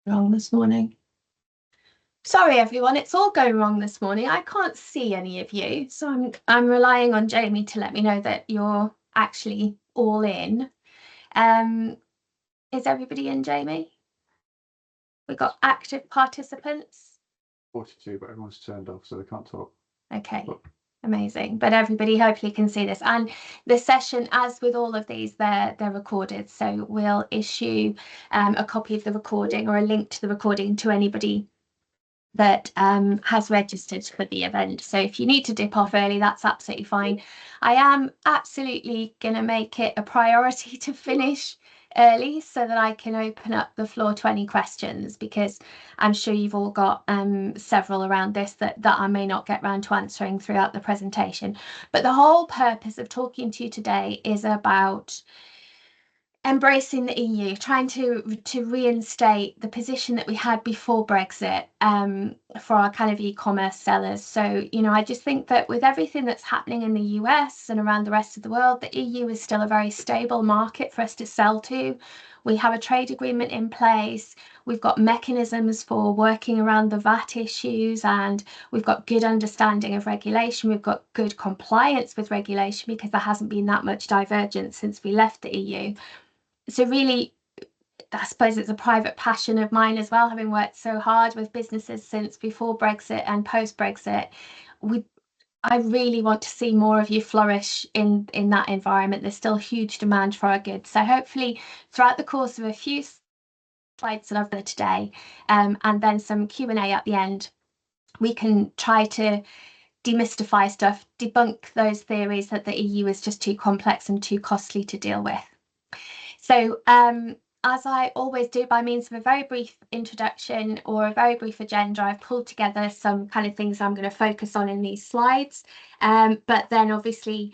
Wrong this morning. Sorry, everyone, it's all going wrong this morning. I can't see any of you, so I'm relying on Jamie to let me know that you're actually all in. Is everybody in, Jamie? We've got active participants. 42, but everyone's turned off, so they can't talk. Okay, amazing. But everybody hopefully can see this. And the session, as with all of these, they're recorded. So we'll issue a copy of the recording or a link to the recording to anybody that has registered for the event. So if you need to dip off early, that's absolutely fine. I am absolutely going to make it a priority to finish early so that I can open up the floor to any questions, because I'm sure you've all got several around this that I may not get round to answering throughout the presentation. But the whole purpose of talking to you today is about embracing the EU, trying to reinstate the position that we had before Brexit for our kind of e-commerce sellers. So, I just think that with everything that's happening in the US and around the rest of the world, the EU is still a very stable market for us to sell to. We have a trade agreement in place. We've got mechanisms for working around the VAT issues, and we've got good understanding of regulation. We've got good compliance with regulation because there hasn't been that much divergence since we left the EU. So really, I suppose it's a private passion of mine as well, having worked so hard with businesses since before Brexit and post-Brexit. I really want to see more of you flourish in that environment. There's still huge demand for our goods. So hopefully throughout the course of a few slides that I've done today, and then some Q&A at the end, we can try to demystify stuff, debunk those theories that the EU is just too complex and too costly to deal with. So as I always do, by means of a very brief introduction or a very brief agenda, I've pulled together some kind of things I'm going to focus on in these slides. But then obviously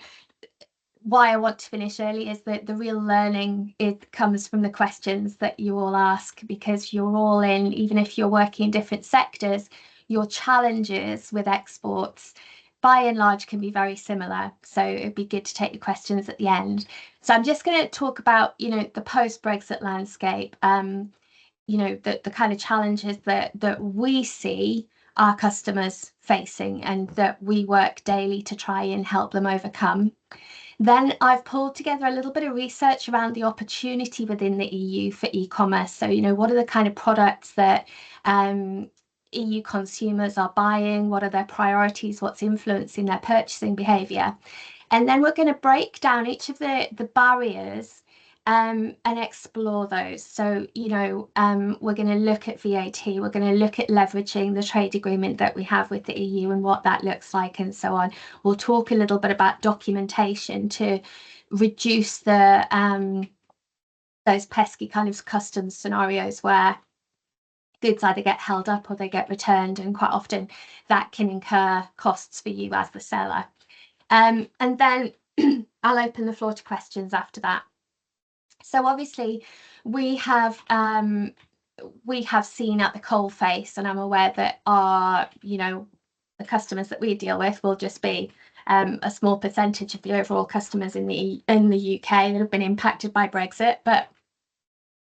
why I want to finish early is that the real learning comes from the questions that you all ask, because you're all in, even if you're working in different sectors, your challenges with exports by and large can be very similar. So it'd be good to take your questions at the end. So I'm just going to talk about, the post-Brexit landscape, the kind of challenges that we see our customers facing and that we work daily to try and help them overcome. Then I've pulled together a little bit of research around the opportunity within the EU for e-commerce. So, what are the kind of products that EU consumers are buying? What are their priorities? What's influencing their purchasing behavior? And then we're going to break down each of the barriers and explore those. So, we're going to look at VAT, we're going to look at leveraging the trade agreement that we have with the EU and what that looks like and so on. We'll talk a little bit about documentation to reduce the those pesky kind of customs scenarios where goods either get held up or they get returned, and quite often that can incur costs for you as the seller. And then I'll open the floor to questions after that. So obviously we have seen at the coalface, and I'm aware that our, the customers that we deal with will just be a small percentage of the overall customers in the UK that have been impacted by Brexit, but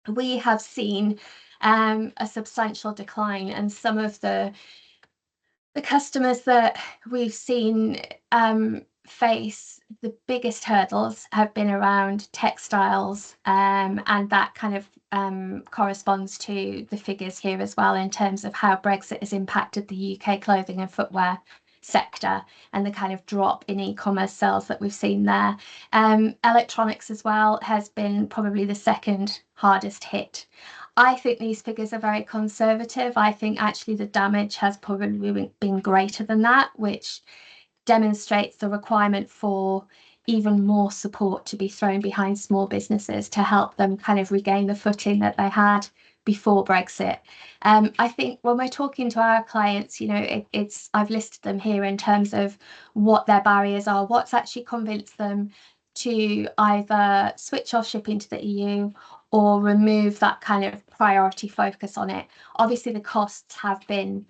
we have seen a substantial decline, and some of the customers that we've seen face the biggest hurdles have been around textiles, and that kind of corresponds to the figures here as well in terms of how Brexit has impacted the UK clothing and footwear sector and the kind of drop in e-commerce sales that we've seen there. Electronics as well has been probably the second hardest hit. I think these figures are very conservative. I think actually the damage has probably been greater than that, which demonstrates the requirement for even more support to be thrown behind small businesses to help them kind of regain the footing that they had before Brexit. I think when we're talking to our clients, I've listed them here in terms of what their barriers are, what's actually convinced them to either switch off shipping to the EU or remove that kind of priority focus on it. Obviously, the costs have been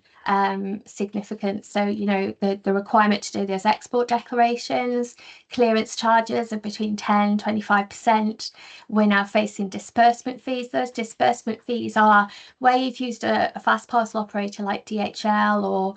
significant. So, you know, the requirement to do those export declarations, clearance charges of between 10 25%. We're now facing disbursement fees. Those disbursement fees are where you've used a fast parcel operator like DHL or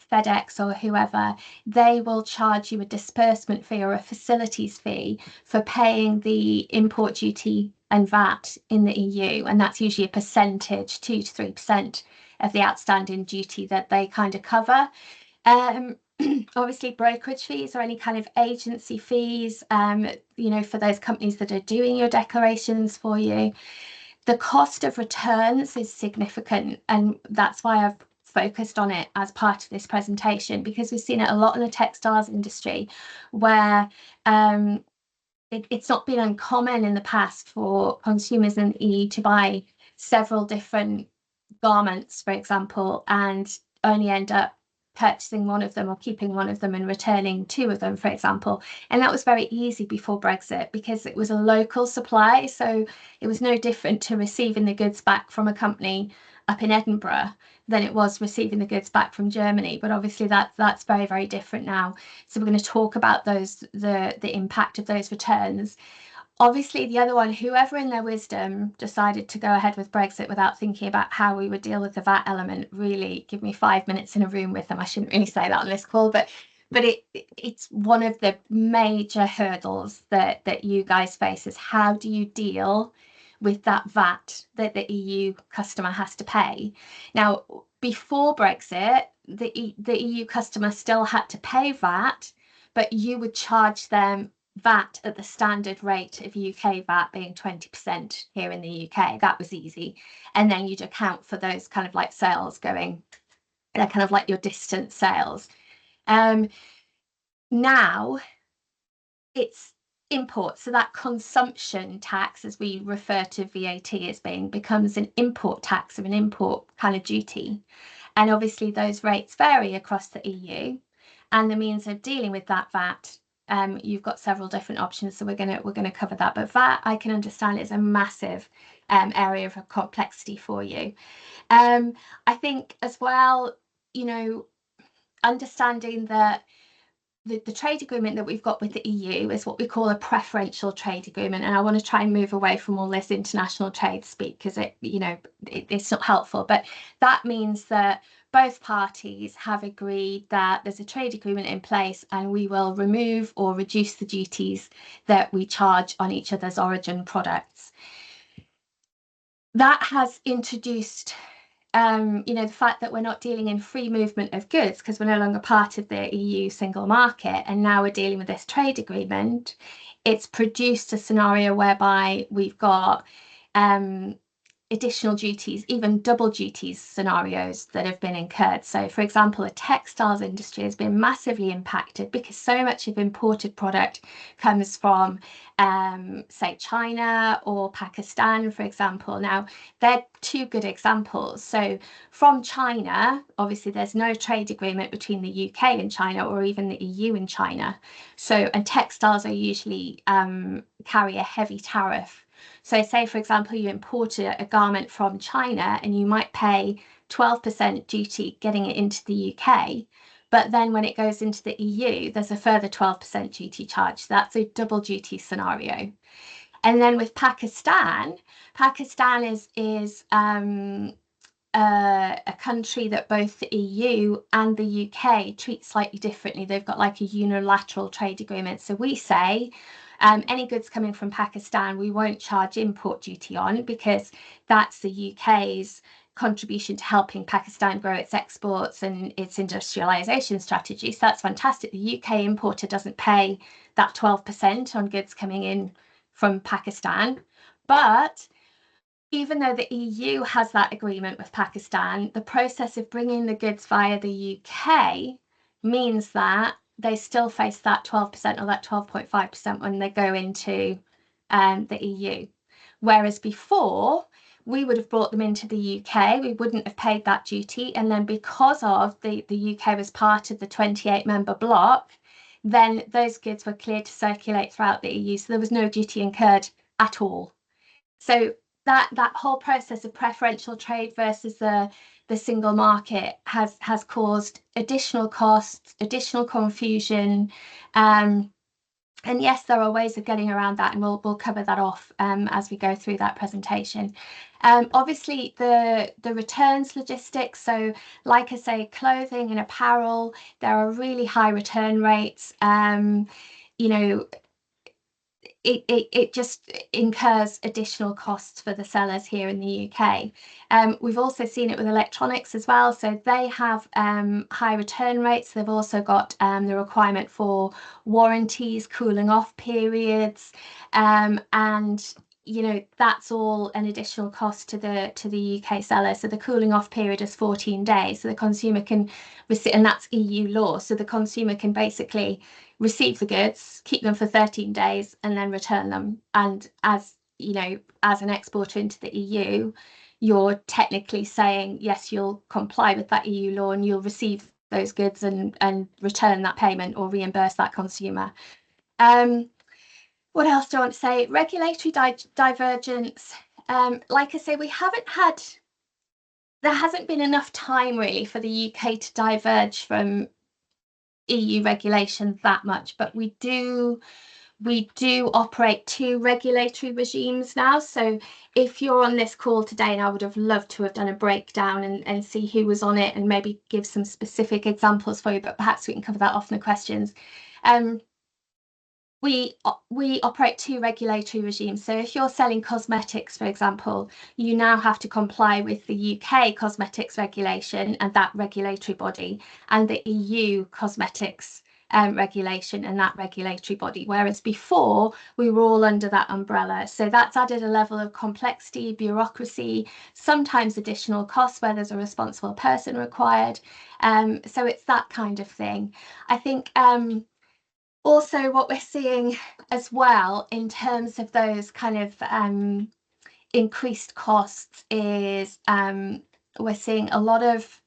FedEx or whoever, they will charge you a disbursement fee or a facilities fee for paying the import duty and VAT in the EU. And that's usually a percentage, 2 to 3% of the outstanding duty that they kind of cover. Obviously, brokerage fees or any kind of agency fees, you know, for those companies that are doing your declarations for you. The cost of returns is significant, and that's why I've focused on it as part of this presentation, because we've seen it a lot in the textiles industry where it's not been uncommon in the past for consumers in the EU to buy several different garments, for example, and only end up purchasing one of them or keeping one of them and returning two of them, for example. And that was very easy before Brexit because it was a local supply. So it was no different to receiving the goods back from a company up in Edinburgh than it was receiving the goods back from Germany. But obviously that's very, very different now. So we're going to talk about the impact of those returns. Obviously, the other one, whoever in their wisdom decided to go ahead with Brexit without thinking about how we would deal with the VAT element, really give me 5 minutes in a room with them. I shouldn't really say that on this call, but it's one of the major hurdles that you guys face is how do you deal with that VAT that the EU customer has to pay. Now, before Brexit, the EU customer still had to pay VAT, but you would charge them VAT at the standard rate of UK VAT being 20% here in the UK. That was easy. And then you'd account for those kind of like sales going, they're kind of like your distant sales. Now it's import. So that consumption tax, as we refer to VAT as being, becomes an import tax or an import kind of duty. And obviously those rates vary across the EU. And the means of dealing with that VAT, you've got several different options, so we're gonna cover that. But VAT, I can understand, is a massive area of complexity for you. I think as well, you know, understanding that the trade agreement that we've got with the EU is what we call a preferential trade agreement, and I want to try and move away from all this international trade speak because it's not helpful. But that means that both parties have agreed that there's a trade agreement in place and we will remove or reduce the duties that we charge on each other's origin products. That has introduced the fact that we're not dealing in free movement of goods because we're no longer part of the EU single market, and now we're dealing with this trade agreement. It's produced a scenario whereby we've got additional duties, even double duties scenarios that have been incurred. So, for example, the textiles industry has been massively impacted because so much of imported product comes from, say, China or Pakistan, for example. Now, they're two good examples. So, from China, obviously, there's no trade agreement between the UK and China or even the EU and China. So, and textiles are usually carry a heavy tariff. So say, for example, you import a garment from China and you might pay 12% duty getting it into the UK, but then when it goes into the EU, there's a further 12% duty charge. That's a double duty scenario. And then with Pakistan, Pakistan is a country that both the EU and the UK treat slightly differently. They've got like a unilateral trade agreement. So we say any goods coming from Pakistan, we won't charge import duty on because that's the UK's contribution to helping Pakistan grow its exports and its industrialization strategy. So that's fantastic. The UK importer doesn't pay that 12% on goods coming in from Pakistan. But even though the EU has that agreement with Pakistan, the process of bringing the goods via the UK means that they still face that 12% or that 12.5% when they go into the EU. Whereas before, we would have brought them into the UK, we wouldn't have paid that duty. And then because of the UK was part of the 28 member bloc, then those goods were cleared to circulate throughout the EU, so there was no duty incurred at all. So that whole process of preferential trade versus the single market has caused additional costs, additional confusion. And yes, there are ways of getting around that, and we'll cover that off as we go through that presentation. Obviously, the returns logistics. So, like I say, clothing and apparel, there are really high return rates. You know, it just incurs additional costs for the sellers here in the UK. We've also seen it with electronics as well. So they have high return rates. They've also got the requirement for warranties, cooling off periods, and that's all an additional cost to the UK seller. So the cooling off period is 14 days. So the consumer can receive, and that's EU law. So the consumer can basically receive the goods, keep them for 13 days, and then return them. And as as an exporter into the EU, you're technically saying, yes, you'll comply with that EU law and you'll receive those goods and return that payment or reimburse that consumer. What else do I want to say? Regulatory divergence. Like I say, there hasn't been enough time really for the UK to diverge from EU regulation that much, but we do operate two regulatory regimes now. So if you're on this call today, and I would have loved to have done a breakdown and see who was on it and maybe give some specific examples for you, but perhaps we can cover that off in the questions. We operate two regulatory regimes. So if you're selling cosmetics, for example, you now have to comply with the UK cosmetics regulation and that regulatory body, and the EU cosmetics regulation and that regulatory body, whereas before we were all under that umbrella. So that's added a level of complexity, bureaucracy, sometimes additional costs where there's a responsible person required. So it's that kind of thing. I think also what we're seeing as well in terms of those kind of increased costs is we're seeing a lot of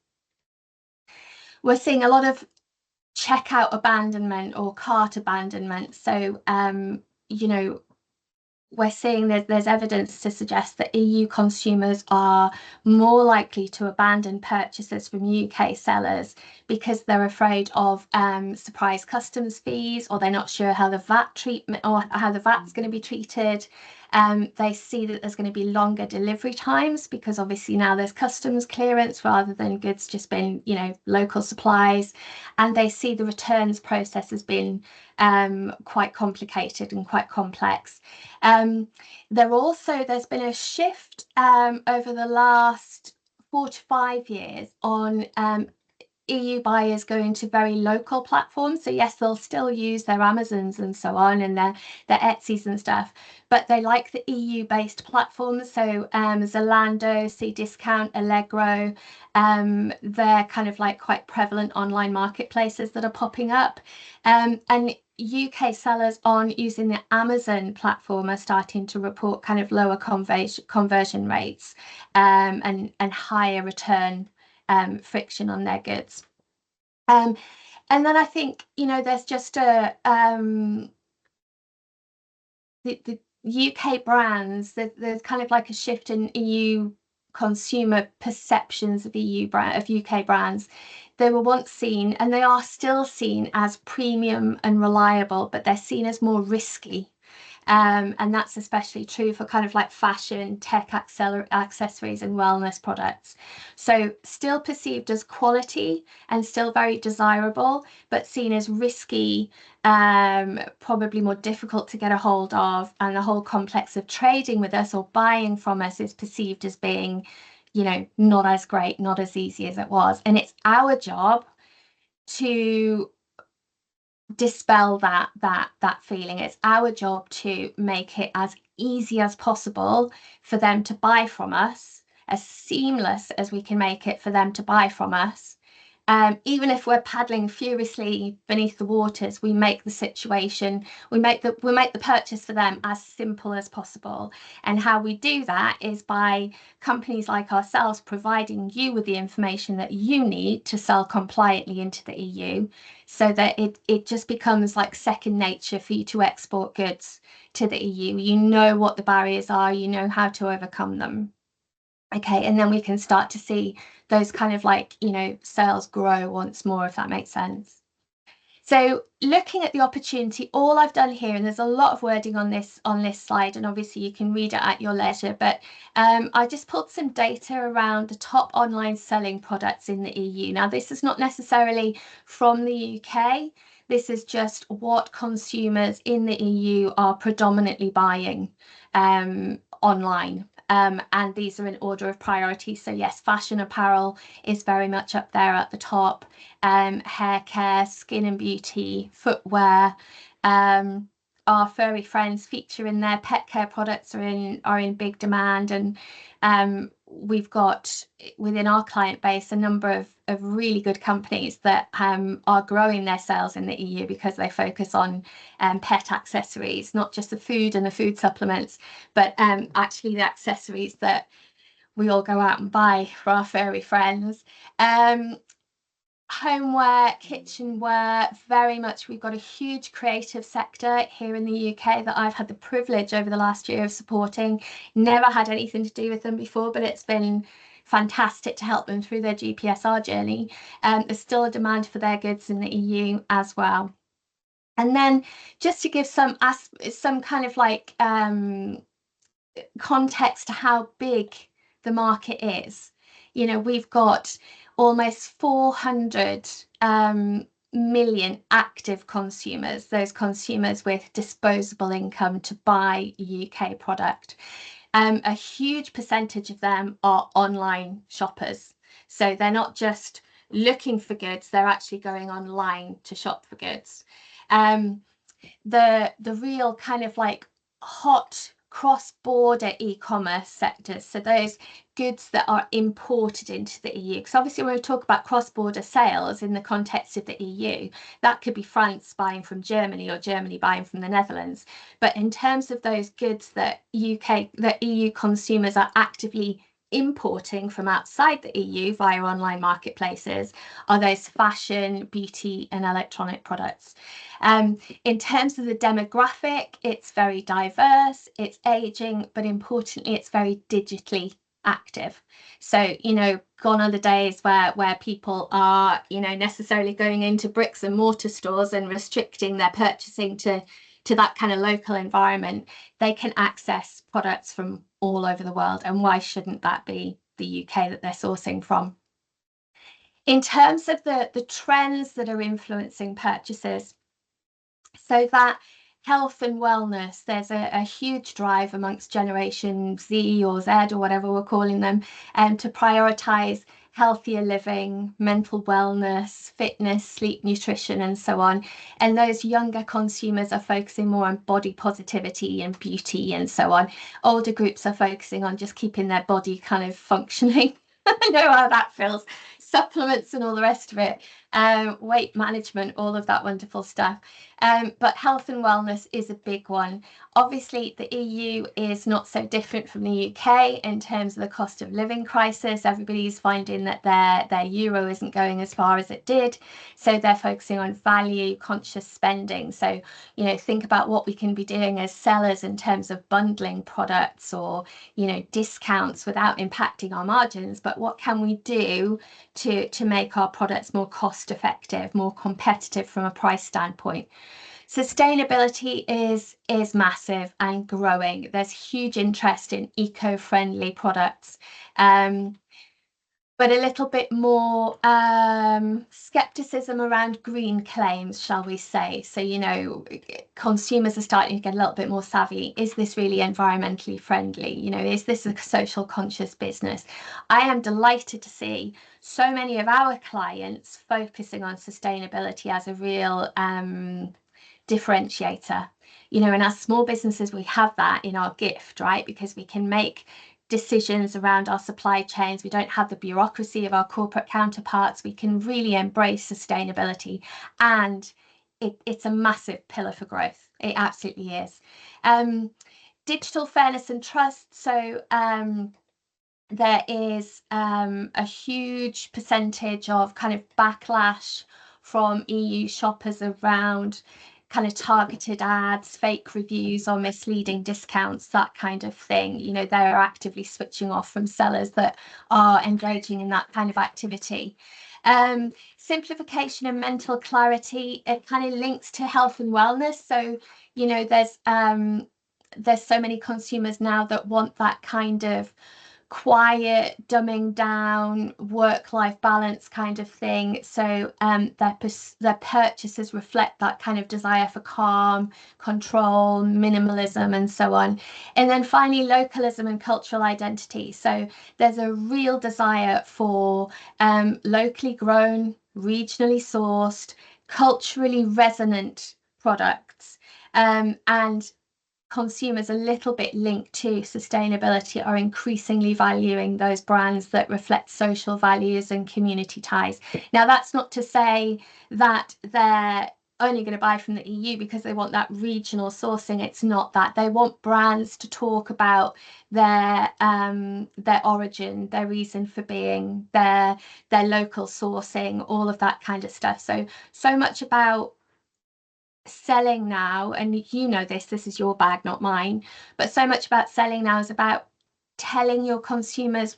checkout abandonment or cart abandonment. So we're seeing there's evidence to suggest that EU consumers are more likely to abandon purchases from UK sellers because they're afraid of surprise customs fees, or they're not sure how the VAT treatment or how the VAT's going to be treated. They see that there's going to be longer delivery times because obviously now there's customs clearance rather than goods just being, local supplies. And they see the returns process as being quite complicated and quite complex. There's been a shift over the last 4 to 5 years on EU buyers going to very local platforms. So yes, they'll still use their Amazons and so on and their Etsy's and stuff, but they like the EU-based platforms. So Zalando, Cdiscount, Allegro, they're kind of like quite prevalent online marketplaces that are popping up. And UK sellers on using the Amazon platform are starting to report kind of lower conversion rates and higher return friction on their goods. And then I think, there's just the UK brands, there's kind of like a shift in EU consumer perceptions of UK brands. They were once seen, and they are still seen, as premium and reliable, but they're seen as more risky. And that's especially true for kind of like fashion, tech, accessories and wellness products. So still perceived as quality and still very desirable, but seen as risky, probably more difficult to get a hold of. And the whole complex of trading with us or buying from us is perceived as being, not as great, not as easy as it was. And it's our job to dispel that feeling. It's our job to make it as easy as possible for them to buy from us, as seamless as we can make it for them to buy from us, Even if we're paddling furiously beneath the waters, we make the situation, we make the purchase for them as simple as possible. And how we do that is by companies like ourselves providing you with the information that you need to sell compliantly into the EU, so that it just becomes like second nature for you to export goods to the EU. You know what the barriers are, you know how to overcome them. Okay, and then we can start to see those kind of like, sales grow once more, if that makes sense. So looking at the opportunity, all I've done here, and there's a lot of wording on this slide, and obviously you can read it at your leisure, but I just pulled some data around the top online selling products in the EU. Now, this is not necessarily from the UK. This is just what consumers in the EU are predominantly buying online. And these are in order of priority. So yes, fashion apparel is very much up there at the top. Hair care, skin and beauty, footwear. Our furry friends featuring their pet care products are in big demand, and we've got within our client base a number of really good companies that are growing their sales in the EU because they focus on pet accessories, not just the food and the food supplements, but actually the accessories that we all go out and buy for our furry friends. Homeware, kitchenware, very much. We've got a huge creative sector here in the UK that I've had the privilege over the last year of supporting. Never had anything to do with them before, but it's been fantastic to help them through their GPSR journey. There's still a demand for their goods in the EU as well. And then just to give some kind of like context to how big the market is, we've got almost 400 million active consumers, those consumers with disposable income to buy UK product. A huge percentage of them are online shoppers. So they're not just looking for goods, they're actually going online to shop for goods. The real kind of like hot cross-border e-commerce sectors, so those goods that are imported into the EU, because obviously when we talk about cross-border sales in the context of the EU, that could be France buying from Germany or Germany buying from the Netherlands. But in terms of those goods that EU consumers are actively importing from outside the EU via online marketplaces, are those fashion, beauty and electronic products. In terms of the demographic, it's very diverse, it's aging, but importantly, it's very digitally active. So, gone are the days where people are, necessarily going into bricks and mortar stores and restricting their purchasing to that kind of local environment. They can access products from all over the world, and why shouldn't that be the UK that they're sourcing from? In terms of the trends that are influencing purchases, so that health and wellness, there's a huge drive amongst Generation Z or Z or whatever we're calling them, to prioritize healthier living, mental wellness, fitness, sleep, nutrition, and so on. And those younger consumers are focusing more on body positivity and beauty and so on. Older groups are focusing on just keeping their body kind of functioning. I know how that feels. Supplements and all the rest of it, weight management, all of that wonderful stuff. But health and wellness is a big one. Obviously, the EU is not so different from the UK in terms of the cost of living crisis. Everybody's finding that their euro isn't going as far as it did. So they're focusing on value conscious spending. So, think about what we can be doing as sellers in terms of bundling products or, discounts without impacting our margins. But what can we do to make our products more cost effective, more competitive from a price standpoint? Sustainability is massive and growing. There's huge interest in eco-friendly products, but a little bit more skepticism around green claims, shall we say. So, consumers are starting to get a little bit more savvy. Is this really environmentally friendly? Is this a social conscious business? I am delighted to see so many of our clients focusing on sustainability as a real differentiator. And as small businesses, we have that in our gift, right? Because we can make decisions around our supply chains. We don't have the bureaucracy of our corporate counterparts. We can really embrace sustainability, and it's a massive pillar for growth. It absolutely is. Digital fairness and trust. So there is a huge percentage of kind of backlash from EU shoppers around kind of targeted ads, fake reviews or misleading discounts, that kind of thing. You know, they're actively switching off from sellers that are engaging in that kind of activity. Simplification and mental clarity, it kind of links to health and wellness. So, you know, there's so many consumers now that want that kind of quiet, dumbing down, work-life balance kind of thing. So their purchases reflect that kind of desire for calm, control, minimalism, and so on. And then finally, localism and cultural identity. So there's a real desire for locally grown, regionally sourced, culturally resonant products. And consumers a little bit linked to sustainability are increasingly valuing those brands that reflect social values and community ties. Now, that's not to say that they're only going to buy from the EU because they want that regional sourcing. It's not that. They want brands to talk about their origin, their reason for being, their local sourcing, all of that kind of stuff. So much about selling now, and you know this is your bag, not mine, but so much about selling now is about telling your consumers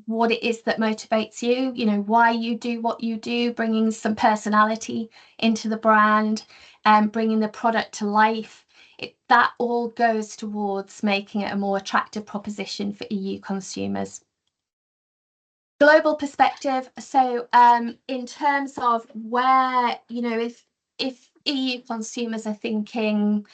what it is that motivates you, you know, why you do what you do, bringing some personality into the brand and bringing the product to life. That all goes towards making it a more attractive proposition for EU consumers. Global perspective. So in terms of where, you know, if EU consumers are thinking,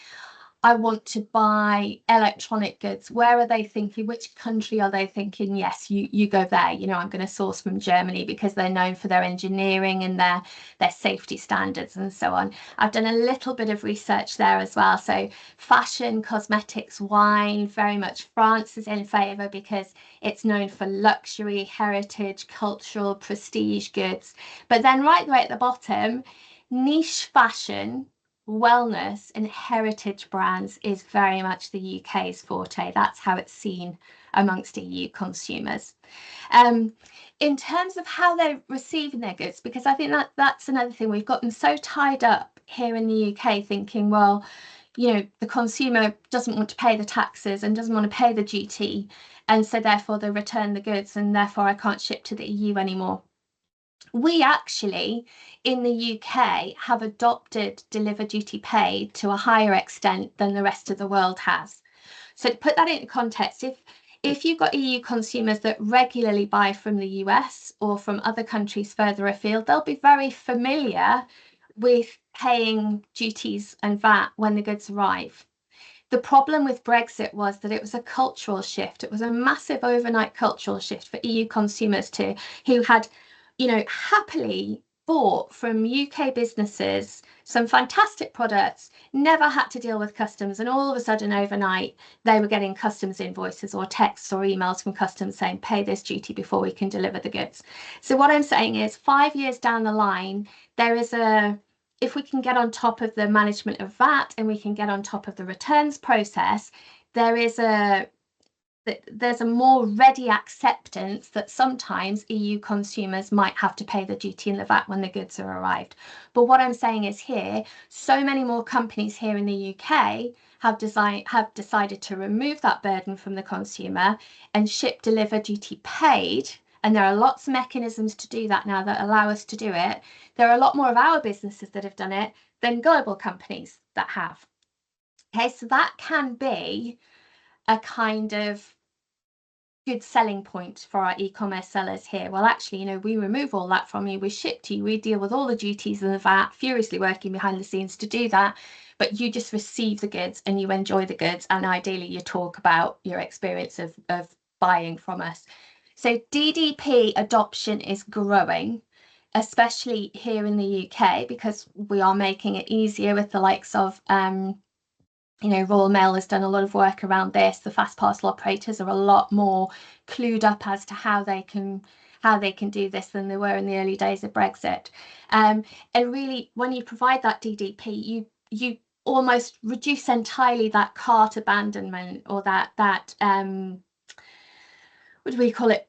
I want to buy electronic goods, where are they thinking? Which country are they thinking? Yes, you go there. You know, I'm going to source from Germany because they're known for their engineering and their safety standards and so on. I've done a little bit of research there as well. So fashion, cosmetics, wine, very much France is in favour because it's known for luxury, heritage, cultural, prestige goods. But then right the way at the bottom, niche fashion, wellness and heritage brands is very much the UK's forte. That's how it's seen amongst EU consumers. In terms of how they're receiving their goods, because I think that's another thing, we've gotten so tied up here in the UK thinking, well, you know, the consumer doesn't want to pay the taxes and doesn't want to pay the duty, and so therefore they return the goods and therefore I can't ship to the EU anymore. We actually, in the UK, have adopted deliver duty paid to a higher extent than the rest of the world has. So to put that into context, if you've got EU consumers that regularly buy from the US or from other countries further afield, they'll be very familiar with paying duties and VAT when the goods arrive. The problem with Brexit was that it was a cultural shift. It was a massive overnight cultural shift for EU consumers who had, you know, happily bought from UK businesses some fantastic products, never had to deal with customs, and all of a sudden overnight they were getting customs invoices or texts or emails from customs saying pay this duty before we can deliver the goods. So what I'm saying is 5 years down the line, if we can get on top of the management of VAT and we can get on top of the returns process, there's a more ready acceptance that sometimes EU consumers might have to pay the duty and the VAT when the goods have arrived. But what I'm saying is here, so many more companies here in the UK have decided to remove that burden from the consumer and ship, deliver, duty paid. And there are lots of mechanisms to do that now that allow us to do it. There are a lot more of our businesses that have done it than global companies that have. Okay, so that can be a kind of good selling point for our e-commerce sellers here. Well, actually, you know, we remove all that from you, we ship to you, we deal with all the duties and the VAT, furiously working behind the scenes to do that, but you just receive the goods and you enjoy the goods, and ideally you talk about your experience of buying from us. So DDP adoption is growing, especially here in the UK, because we are making it easier with the likes of Royal Mail has done a lot of work around this. The fast parcel operators are a lot more clued up as to how they can do this than they were in the early days of Brexit. And really, when you provide that DDP, you almost reduce entirely that cart abandonment, or that what do we call it,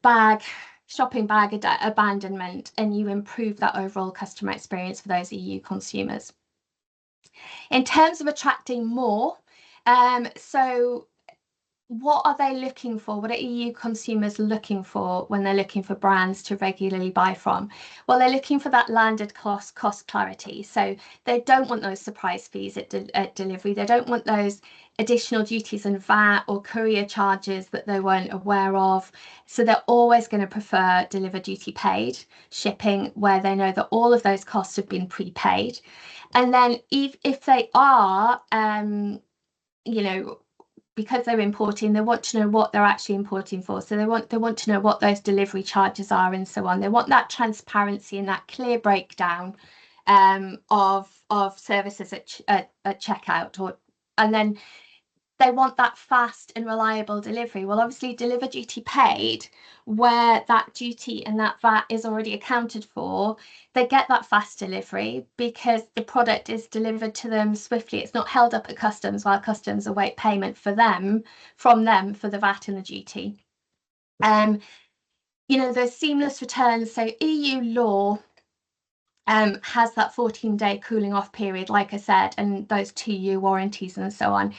shopping bag abandonment, and you improve that overall customer experience for those EU consumers. In terms of attracting more, so what are they looking for? What are EU consumers looking for when they're looking for brands to regularly buy from? Well, they're looking for that landed cost clarity. So they don't want those surprise fees at delivery. They don't want those additional duties and VAT or courier charges that they weren't aware of. So they're always going to prefer deliver duty paid shipping, where they know that all of those costs have been prepaid. And then if they are, because they're importing, they want to know what they're actually importing for. So they want to know what those delivery charges are and so on. They want that transparency and that clear breakdown of services at checkout, and then they want that fast and reliable delivery. Well, obviously, deliver duty paid, where that duty and that VAT is already accounted for, they get that fast delivery because the product is delivered to them swiftly. It's not held up at customs while customs await payment from them for the VAT and the duty. There's seamless returns. So EU law has that 14-day cooling off period, like I said, and those 2-year warranties and so on.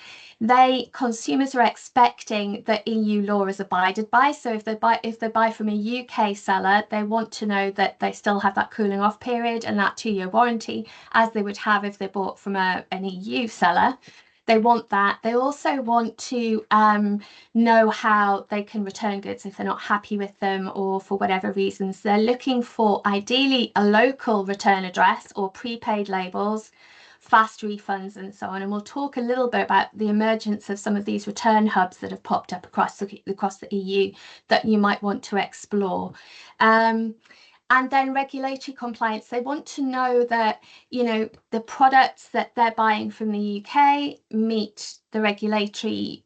Consumers are expecting that EU law is abided by. So if they buy from a UK seller, they want to know that they still have that cooling off period and that 2-year warranty, as they would have if they bought from an EU seller. They want that. They also want to know how they can return goods if they're not happy with them or for whatever reasons. They're looking for ideally a local return address or prepaid labels, fast refunds and so on. And we'll talk a little bit about the emergence of some of these return hubs that have popped up across the EU that you might want to explore. And then regulatory compliance. They want to know that, the products that they're buying from the UK meet the regulatory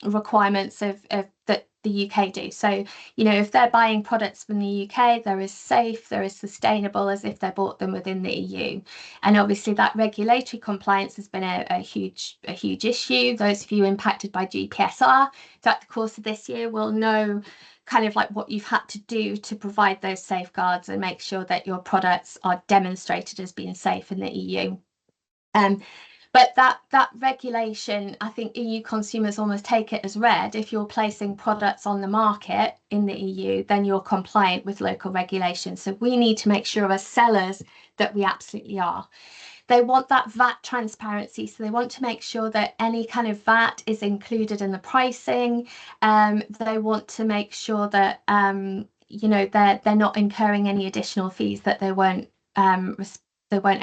requirements of that the UK do. So, if they're buying products from the UK, they're as safe, they're as sustainable as if they bought them within the EU. And obviously that regulatory compliance has been a huge issue. Those of you impacted by GPSR throughout the course of this year will know kind of like what you've had to do to provide those safeguards and make sure that your products are demonstrated as being safe in the EU. But that regulation, I think EU consumers almost take it as read. If you're placing products on the market in the EU, then you're compliant with local regulations. So we need to make sure as sellers that we absolutely are. They want that VAT transparency, so they want to make sure that any kind of VAT is included in the pricing. They want to make sure that they're not incurring any additional fees that they weren't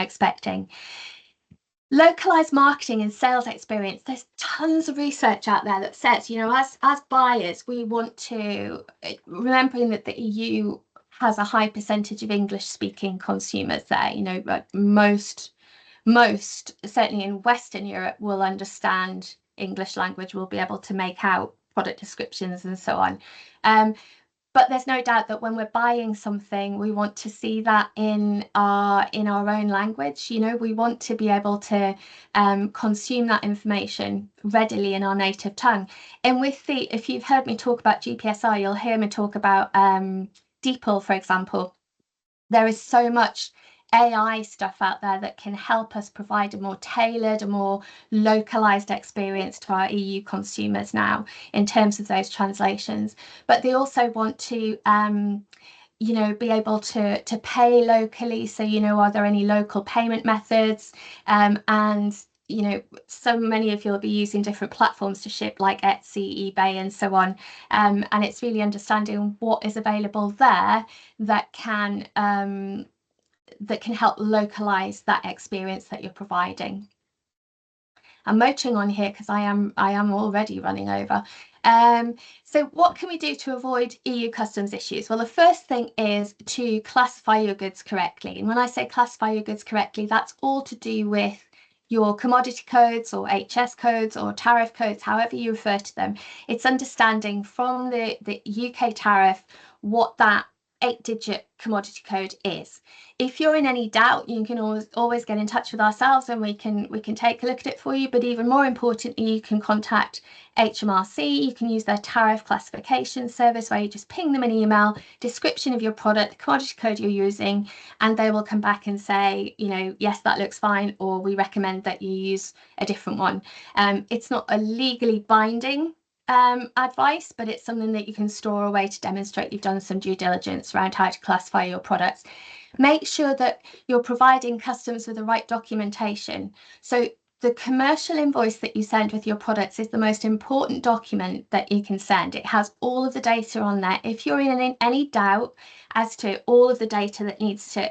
expecting. Localized marketing and sales experience. There's tons of research out there that says, as buyers, we want to, remembering that the EU has a high percentage of English-speaking consumers there. Most, certainly in Western Europe, will understand English language, will be able to make out product descriptions and so on. But there's no doubt that when we're buying something, we want to see that in our own language. We want to be able to consume that information readily in our native tongue. And if you've heard me talk about GPSR, you'll hear me talk about DeepL, for example. There is so much AI stuff out there that can help us provide a more tailored, a more localized experience to our EU consumers now in terms of those translations. But they also want to be able to pay locally. So, are there any local payment methods? And so many of you will be using different platforms to ship, like Etsy, eBay, and so on. And it's really understanding what is available there that can help localize that experience that you're providing. I'm motoring on here because I am already running over. So what can we do to avoid EU customs issues? Well, the first thing is to classify your goods correctly. And when I say classify your goods correctly, that's all to do with your commodity codes or HS codes or tariff codes, however you refer to them. It's understanding from the UK tariff what that 8-digit commodity code is. If you're in any doubt, you can always get in touch with ourselves and we can take a look at it for you. But even more importantly, you can contact HMRC. You can use their tariff classification service where you just ping them an email, description of your product, the commodity code you're using, and they will come back and say, you know, yes, that looks fine, or we recommend that you use a different one. It's not a legally binding advice, but it's something that you can store away to demonstrate you've done some due diligence around how to classify your products. Make sure that you're providing customers with the right documentation. So the commercial invoice that you send with your products is the most important document that you can send. It has all of the data on there. If you're in any doubt as to all of the data that needs to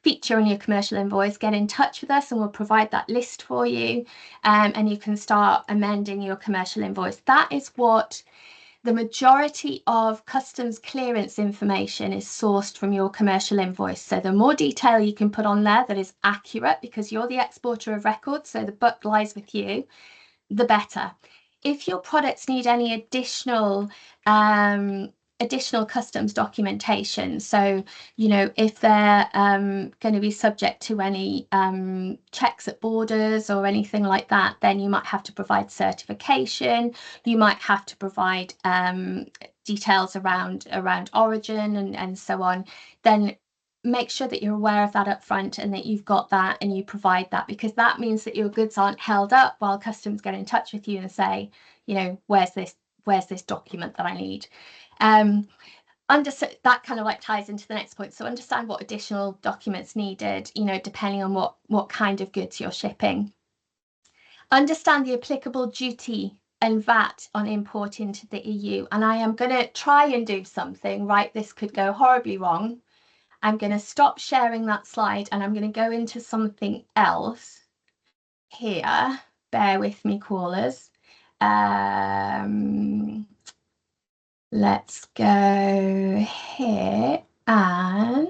feature on your commercial invoice, get in touch with us and we'll provide that list for you, and you can start amending your commercial invoice. That is what the majority of customs clearance information is sourced from your commercial invoice. So the more detail you can put on there that is accurate, because you're the exporter of record, so the buck lies with you, the better. If your products need any additional customs documentation, so you know, if they're going to be subject to any checks at borders or anything like that, then you might have to provide certification. You might have to provide details around origin and so on. Then make sure that you're aware of that up front and that you've got that and you provide that, because that means that your goods aren't held up while customs get in touch with you and say, you know, where's this document that I need. That kind of like ties into the next point. So understand what additional documents needed, you know, depending on what kind of goods you're shipping. Understand the applicable duty and VAT on import into the EU. And I am going to try and do something, right? This could go horribly wrong. I'm going to stop sharing that slide and I'm going to go into something else here. Bear with me, callers. Let's go here and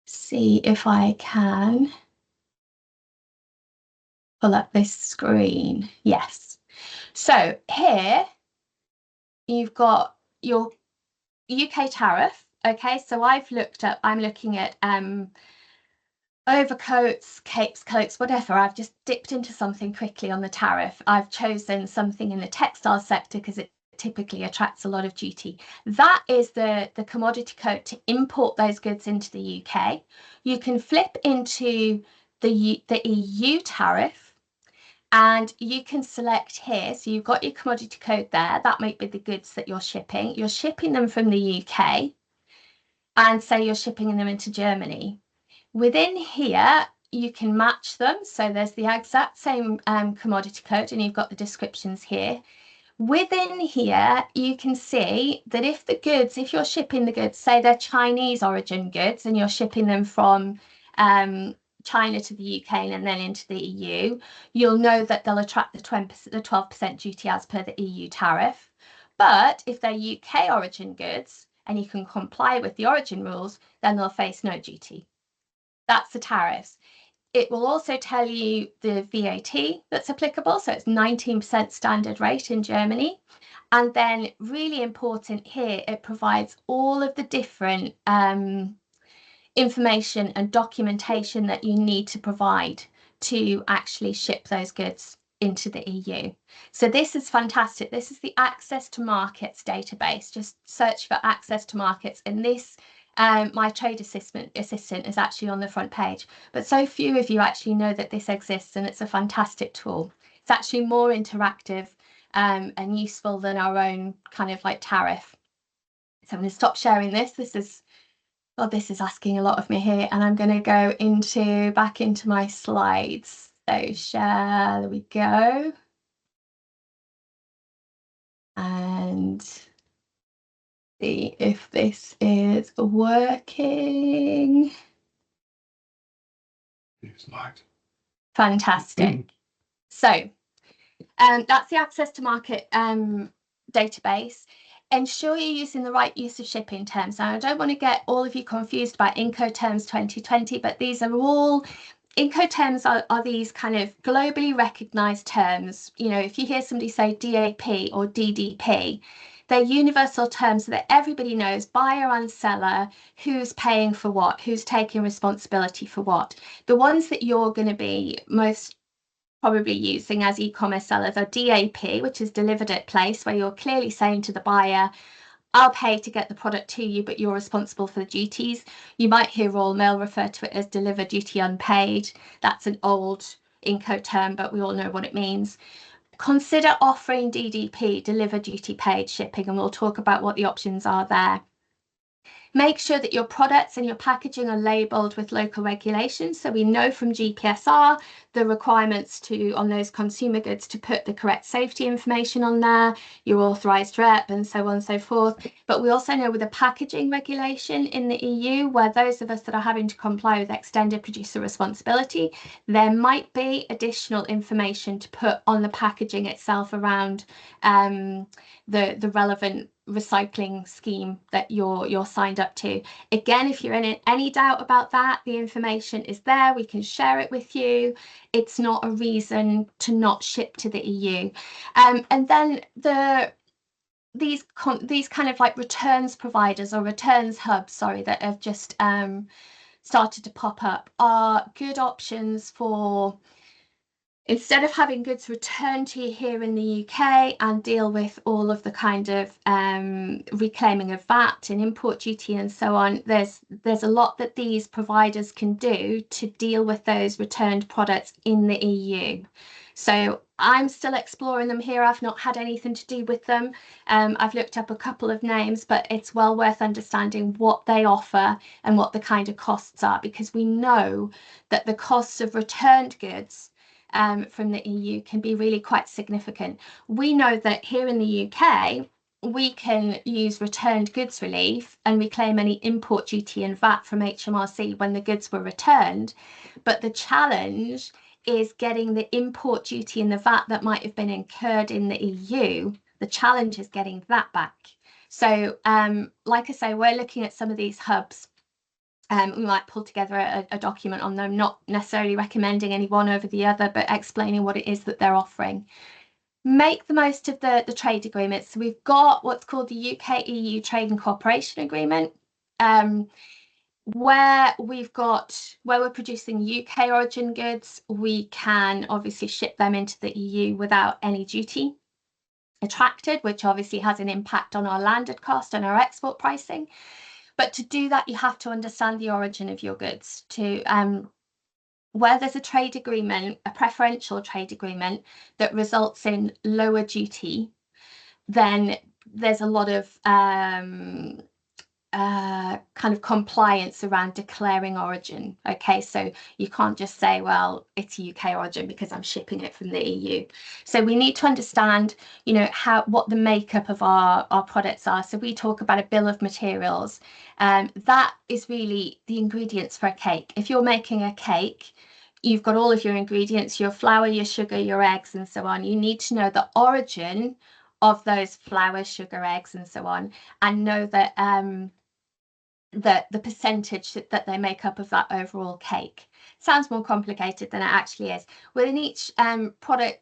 see if I can pull up this screen. Yes. So here you've got your UK tariff. Okay, so I'm looking at overcoats, capes, cloaks, whatever. I've just dipped into something quickly on the tariff. I've chosen something in the textile sector because it typically attracts a lot of duty. That is the commodity code to import those goods into the UK. You can flip into the EU tariff and you can select here. So you've got your commodity code there. That might be the goods that you're shipping. You're shipping them from the UK and say you're shipping them into Germany. Within here, you can match them. So there's the exact same commodity code and you've got the descriptions here. Within here, you can see that if you're shipping the goods, say they're Chinese origin goods and you're shipping them from China to the UK and then into the EU, you'll know that they'll attract the 12% duty as per the EU tariff. But if they're UK origin goods and you can comply with the origin rules, then they'll face no duty. That's the tariffs. It will also tell you the VAT that's applicable. So it's 19% standard rate in Germany. And then really important here, it provides all of the different information and documentation that you need to provide to actually ship those goods into the EU. So this is fantastic. This is the Access to Markets database. Just search for Access to Markets and this my trade assistant is actually on the front page, but so few of you actually know that this exists and it's a fantastic tool. It's actually more interactive and useful than our own kind of like tariff. So I'm going to stop sharing this. This is asking a lot of me here and I'm going to go back into my slides. So share, there we go. And see if this is working. Slide. Fantastic. So that's the Access to Market database. Ensure you're using the right use of shipping terms. Now, I don't want to get all of you confused about Incoterms 2020, but these are all Incoterms are these kind of globally recognized terms. You know, if you hear somebody say DAP or DDP, they're universal terms so that everybody knows, buyer and seller, who's paying for what, who's taking responsibility for what. The ones that you're going to be most probably using as e-commerce sellers are DAP, which is delivered at place, where you're clearly saying to the buyer, I'll pay to get the product to you, but you're responsible for the duties. You might hear Royal Mail refer to it as deliver duty unpaid. That's an old Incoterm, but we all know what it means. Consider offering DDP, deliver duty paid shipping, and we'll talk about what the options are there. Make sure that your products and your packaging are labelled with local regulations. So we know from GPSR the requirements on those consumer goods to put the correct safety information on there, your authorised rep, and so on and so forth. But we also know with the packaging regulation in the EU, where those of us that are having to comply with extended producer responsibility, there might be additional information to put on the packaging itself around the relevant recycling scheme that you're signed up to. Again, if you're in any doubt about that, the information is there. We can share it with you. It's not a reason to not ship to the EU. And then these kind of like returns providers or returns hubs, sorry, that have just started to pop up are good options for, instead of having goods returned to you here in the UK and deal with all of the kind of reclaiming of VAT and import duty and so on, there's a lot that these providers can do to deal with those returned products in the EU. So I'm still exploring them here. I've not had anything to do with them. I've looked up a couple of names, but it's well worth understanding what they offer and what the kind of costs are, because we know that the costs of returned goods from the EU can be really quite significant. We know that here in the UK, we can use returned goods relief and reclaim any import duty and VAT from HMRC when the goods were returned. But the challenge is getting the import duty and the VAT that might have been incurred in the EU. The challenge is getting that back. So, like I say, we're looking at some of these hubs. We might pull together a document on them, not necessarily recommending any one over the other, but explaining what it is that they're offering. Make the most of the trade agreements. So we've got what's called the UK-EU Trade and Cooperation Agreement, where we're producing UK origin goods, we can obviously ship them into the EU without any duty attracted, which obviously has an impact on our landed cost and our export pricing. But to do that, you have to understand the origin of your goods. Where there's a trade agreement, a preferential trade agreement that results in lower duty, then there's a lot of kind of compliance around declaring origin. Okay, so you can't just say, well, it's UK origin because I'm shipping it from the EU. So we need to understand, you know, what the makeup of our products are. So we talk about a bill of materials. That is really the ingredients for a cake. If you're making a cake, you've got all of your ingredients, your flour, your sugar, your eggs, and so on. You need to know the origin of those flour, sugar, eggs, and so on, and know that the percentage that they make up of that overall cake. Sounds more complicated than it actually is. Within each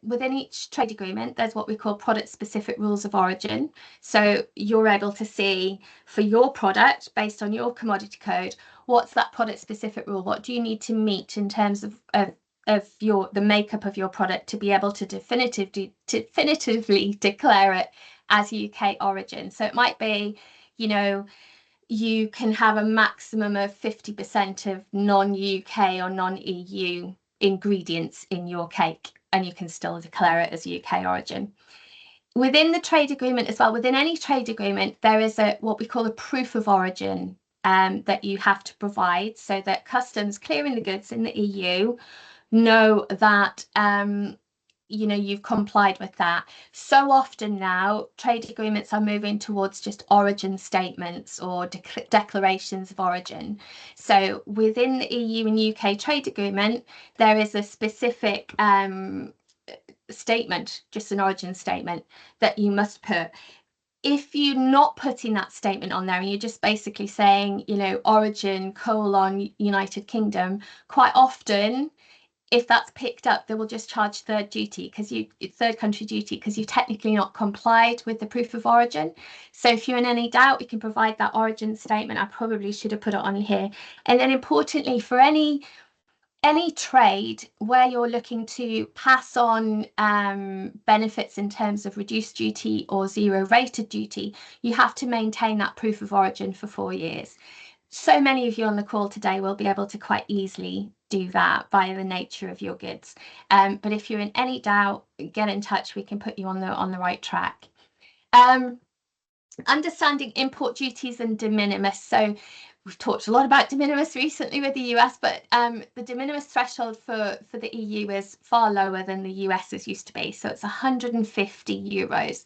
within each trade agreement, there's what we call product-specific rules of origin. So you're able to see for your product, based on your commodity code, what's that product-specific rule? What do you need to meet in terms of the makeup of your product to be able to definitively declare it as UK origin? So it might be, you know, you can have a maximum of 50% of non-UK or non-EU ingredients in your cake, and you can still declare it as UK origin. Within the trade agreement as well, within any trade agreement, there is what we call a proof of origin that you have to provide, so that customs clearing the goods in the EU know that you know, you've complied with that. So often now, trade agreements are moving towards just origin statements or declarations of origin. So within the EU and UK trade agreement, there is a specific statement, just an origin statement, that you must put. If you're not putting that statement on there and you're just basically saying, you know, origin : United Kingdom, quite often if that's picked up, they will just charge third duty because third country duty because you've technically not complied with the proof of origin. So if you're in any doubt, you can provide that origin statement. I probably should have put it on here. And then importantly, for any trade where you're looking to pass on benefits in terms of reduced duty or zero rated duty, you have to maintain that proof of origin for 4 years. So many of you on the call today will be able to quite easily do that via the nature of your goods. But if you're in any doubt, get in touch. We can put you on the right track. Understanding import duties and de minimis. So we've talked a lot about de minimis recently with the US, but the de minimis threshold for the EU is far lower than the US's used to be. So it's 150 euros.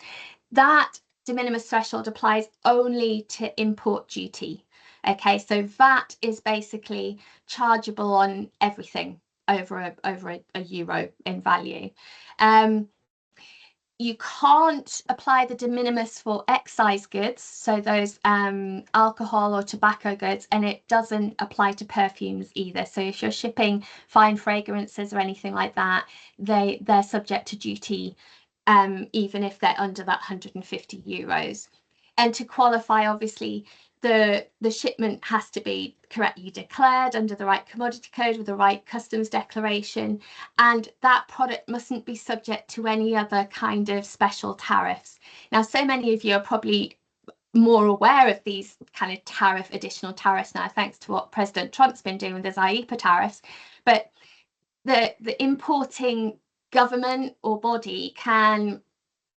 That de minimis threshold applies only to import duty. Okay, so VAT is basically chargeable on everything over a euro in value. You can't apply the de minimis for excise goods, so those alcohol or tobacco goods, and it doesn't apply to perfumes either. So if you're shipping fine fragrances or anything like that, they're subject to duty, even if they're under that 150 euros. And to qualify, obviously, the shipment has to be correctly declared under the right commodity code with the right customs declaration, and that product mustn't be subject to any other kind of special tariffs. Now, so many of you are probably more aware of these kind of additional tariffs now, thanks to what President Trump's been doing with his IEEPA tariffs, but the importing government or body can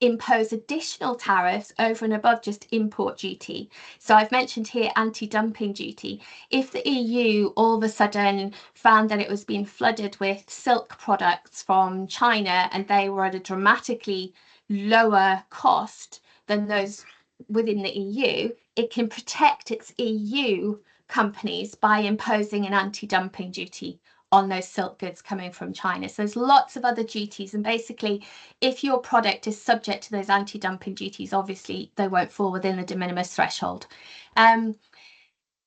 impose additional tariffs over and above just import duty. So I've mentioned here anti-dumping duty. If the EU all of a sudden found that it was being flooded with silk products from China and they were at a dramatically lower cost than those within the EU, it can protect its EU companies by imposing an anti-dumping duty on those silk goods coming from China. So there's lots of other duties, and basically if your product is subject to those anti-dumping duties, obviously they won't fall within the de minimis threshold.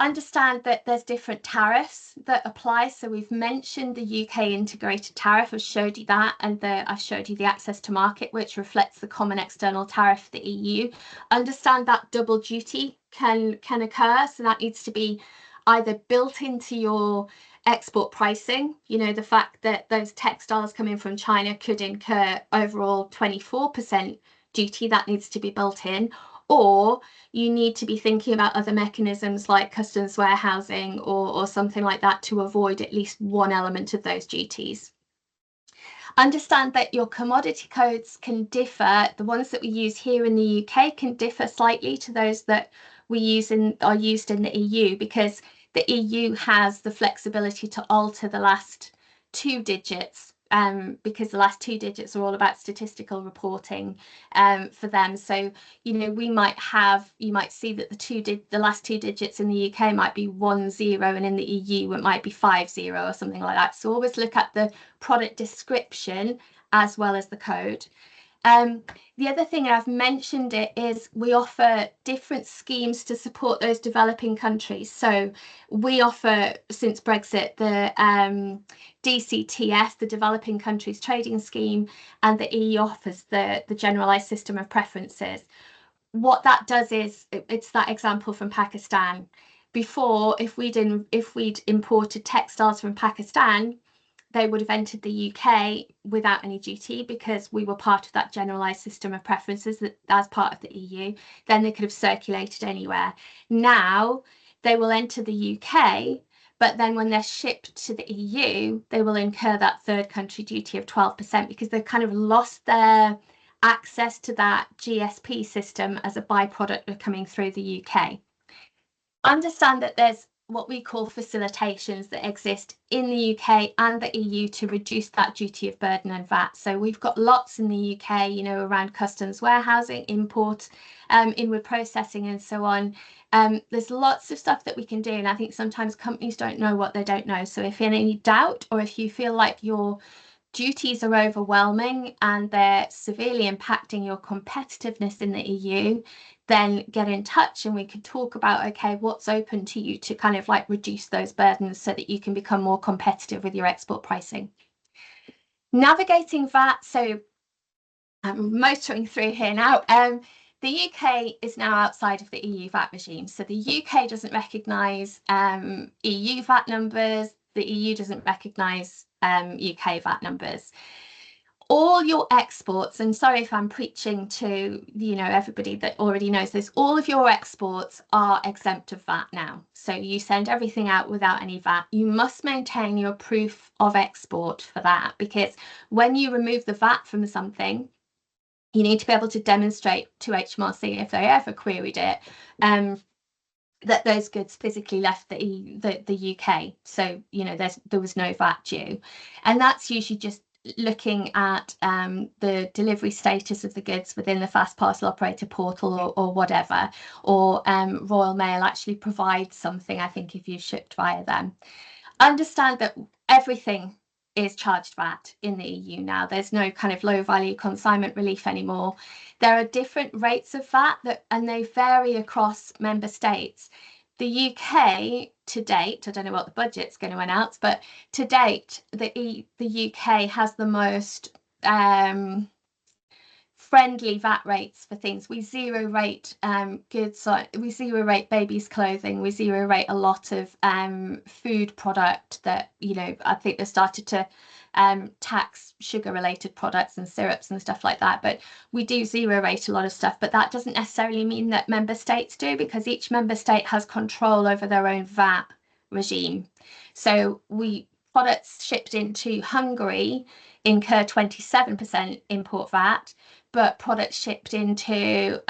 Understand that there's different tariffs that apply. So we've mentioned the UK integrated tariff. I've showed you that, and I've showed you the access to market, which reflects the common external tariff for the EU. Understand that double duty can occur, so that needs to be either built into your export pricing, the fact that those textiles coming from China could incur overall 24% duty, that needs to be built in, or you need to be thinking about other mechanisms like customs warehousing or something like that to avoid at least one element of those duties. Understand that your commodity codes can differ. The ones that we use here in the UK can differ slightly to those that are used in the EU, because the EU has the flexibility to alter the last 2 digits, because the last 2 digits are all about statistical reporting for them. So, you might see that the last 2 digits in the UK might be 10, and in the EU it might be 50 or something like that. So always look at the product description as well as the code. The other thing, I've mentioned it, is we offer different schemes to support those developing countries. So we offer, since Brexit, the DCTS, the Developing Countries Trading Scheme, and the EU offers the Generalised System of Preferences. What that does is, it's that example from Pakistan. Before, if we'd imported textiles from Pakistan, they would have entered the UK without any duty because we were part of that generalised system of preferences as part of the EU. Then they could have circulated anywhere. Now they will enter the UK, but then when they're shipped to the EU, they will incur that third country duty of 12% because they've kind of lost their access to that GSP system as a byproduct of coming through the UK. Understand that there's what we call facilitations that exist in the UK and the EU to reduce that duty of burden and VAT. So we've got lots in the UK, around customs warehousing, import, inward processing, and so on. There's lots of stuff that we can do, and I think sometimes companies don't know what they don't know. So if you're in any doubt, or if you feel like your duties are overwhelming and they're severely impacting your competitiveness in the EU, then get in touch and we can talk about, okay, what's open to you to kind of like reduce those burdens so that you can become more competitive with your export pricing. Navigating VAT, so I'm motoring through here now. The UK is now outside of the EU VAT regime. So the UK doesn't recognise EU VAT numbers. The EU doesn't recognise UK VAT numbers. All your exports, and sorry if I'm preaching to, everybody that already knows this, all of your exports are exempt of VAT now. So you send everything out without any VAT. You must maintain your proof of export for that, because when you remove the VAT from something, you need to be able to demonstrate to HMRC, if they ever queried it, that those goods physically left the UK. So, there was no VAT due. And that's usually just looking at the delivery status of the goods within the Fast Parcel Operator portal or whatever, or Royal Mail actually provides something, I think, if you shipped via them. Understand that everything is charged VAT in the EU now. There's no kind of low value consignment relief anymore. There are different rates of VAT and they vary across member states. The UK to date, I don't know what the budget's going to announce, but to date, the UK has the most friendly VAT rates for things. We zero rate goods, we zero rate babies' clothing, we zero rate a lot of food product that, I think they started to tax sugar related products and syrups and stuff like that. But we do zero rate a lot of stuff, but that doesn't necessarily mean that member states do, because each member state has control over their own VAT regime. So products shipped into Hungary incur 27% import VAT, but products shipped into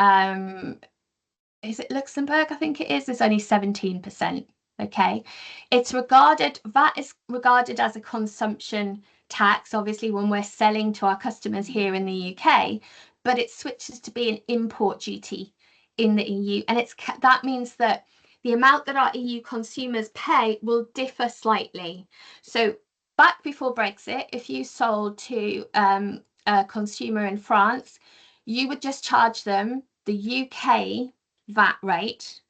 is it Luxembourg? I think it is only 17%. Okay, VAT is regarded as a consumption tax, obviously, when we're selling to our customers here in the UK, but it switches to be an import duty in the EU, and that means that the amount that our EU consumers pay will differ slightly. So back before Brexit, if you sold to a consumer in France, you would just charge them the UK VAT rate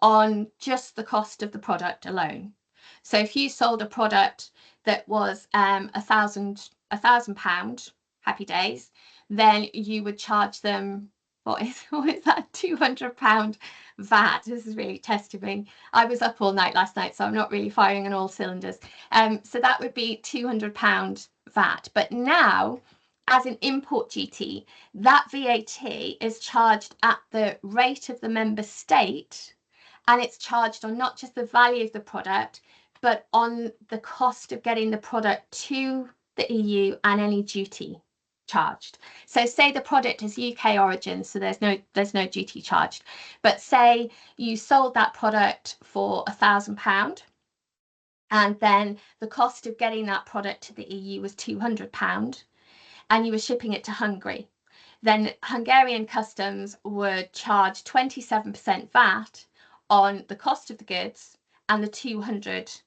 on just the cost of the product alone. So if you sold a product that was £1,000, happy days, then you would charge them, what is that, £200 VAT. This is really testing me. I was up all night last night, so I'm not really firing on all cylinders. So that would be £200 VAT. But now, as an import duty, that VAT is charged at the rate of the member state, and it's charged on not just the value of the product, but on the cost of getting the product to the EU and any duty charged. So say the product is UK origin, so there's no duty charged. But say you sold that product for £1,000, and then the cost of getting that product to the EU was £200, and you were shipping it to Hungary. Then Hungarian customs would charge 27% VAT on the cost of the goods and the £200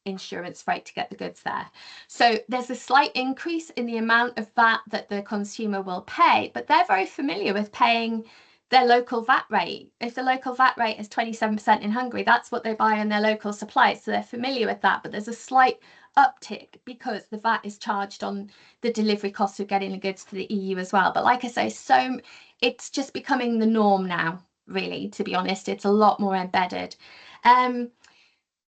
insurance rate to get the goods there. So there's a slight increase in the amount of VAT that the consumer will pay, but they're very familiar with paying their local VAT rate. If the local VAT rate is 27% in Hungary, that's what they buy on their local supplies. So they're familiar with that, but there's a slight uptick because the VAT is charged on the delivery cost of getting the goods to the EU as well. But like I say, so it's just becoming the norm now, really, to be honest. It's a lot more embedded.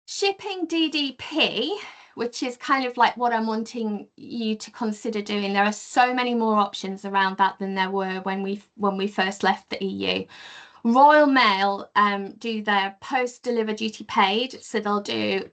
Shipping DDP, which is kind of like what I'm wanting you to consider doing. There are so many more options around that than there were when we first left the EU. Royal Mail do their post-deliver duty paid, so they'll do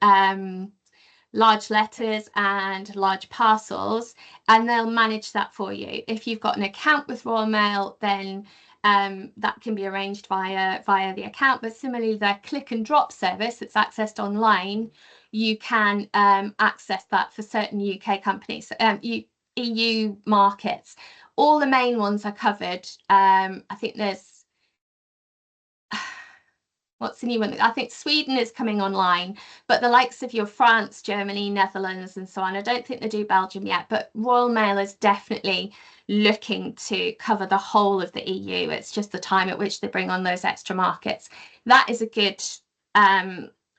large letters and large parcels, and they'll manage that for you. If you've got an account with Royal Mail, then that can be arranged via the account. But similarly, their click and drop service that's accessed online, you can access that for certain UK companies, EU markets. All the main ones are covered. I think there's what's the new one? I think Sweden is coming online, but the likes of your France, Germany, Netherlands, and so on. I don't think they do Belgium yet, but Royal Mail is definitely looking to cover the whole of the EU. It's just the time at which they bring on those extra markets. That is a good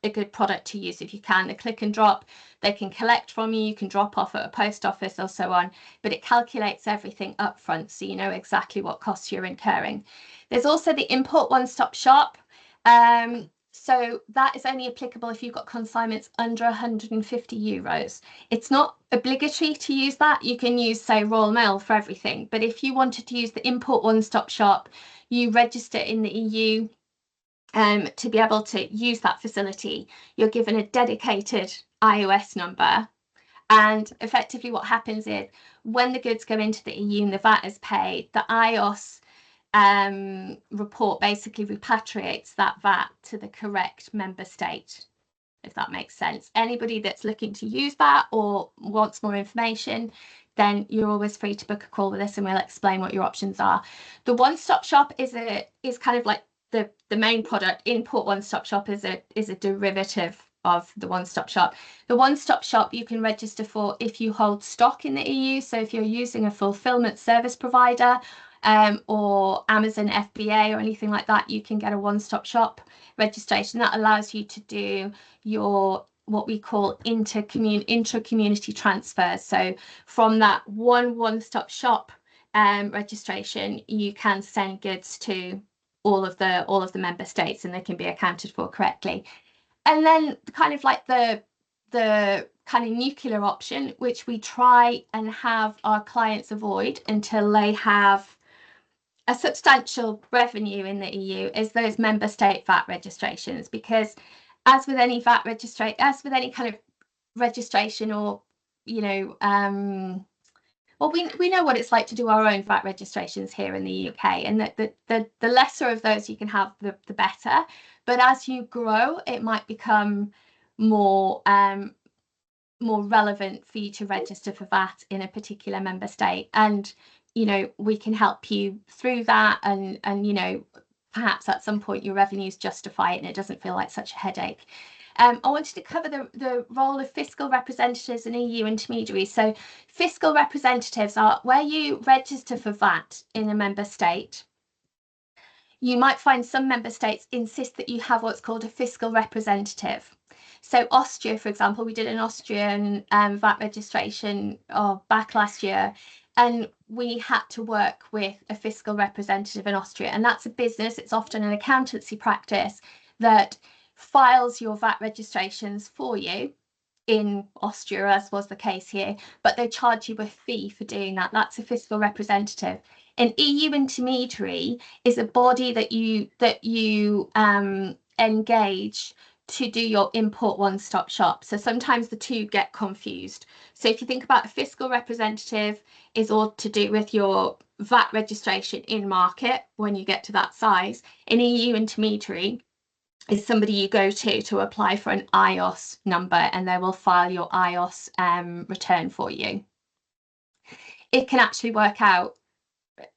a good product to use if you can. The click and drop, they can collect from you, you can drop off at a post office or so on, but it calculates everything up front so you know exactly what costs you're incurring. There's also the import one-stop shop. So that is only applicable if you've got consignments under 150 euros. It's not obligatory to use that. You can use, say, Royal Mail for everything. But if you wanted to use the import one-stop shop, you register in the EU to be able to use that facility. You're given a dedicated iOS number. And effectively what happens is when the goods go into the EU and the VAT is paid, the iOS report basically repatriates that VAT to the correct member state, if that makes sense. Anybody that's looking to use that or wants more information, then you're always free to book a call with us and we'll explain what your options are. The one-stop shop is kind of like the main product. Import one-stop shop is a derivative of the one-stop shop. The one-stop shop you can register for if you hold stock in the EU. So if you're using a fulfillment service provider or Amazon FBA or anything like that, you can get a one-stop shop registration. That allows you to do your what we call intra-community transfers. So from that one-stop shop registration, you can send goods to all of the member states and they can be accounted for correctly. And then kind of like the kind of nuclear option, which we try and have our clients avoid until they have a substantial revenue in the EU, is those member state VAT registrations, because as with any kind of registration or, you know, well, we know what it's like to do our own VAT registrations here in the UK, and that the lesser of those you can have, the better. But as you grow, it might become more relevant for you to register for VAT in a particular member state. And, you know, we can help you through that, and you know, perhaps at some point your revenues justify it and it doesn't feel like such a headache. I wanted to cover the role of fiscal representatives and EU intermediaries. So fiscal representatives are where you register for VAT in a member state. You might find some member states insist that you have what's called a fiscal representative. So Austria, for example, we did an Austrian VAT registration back last year, and we had to work with a fiscal representative in Austria. And that's a business, it's often an accountancy practice that files your VAT registrations for you in Austria, as was the case here, but they charge you a fee for doing that. That's a fiscal representative. An EU intermediary is a body that you engage to do your import one-stop shop. So sometimes the two get confused. So if you think about a fiscal representative, is all to do with your VAT registration in market when you get to that size. An EU intermediary is somebody you go to apply for an iOS number, and they will file your iOS return for you. It can actually work out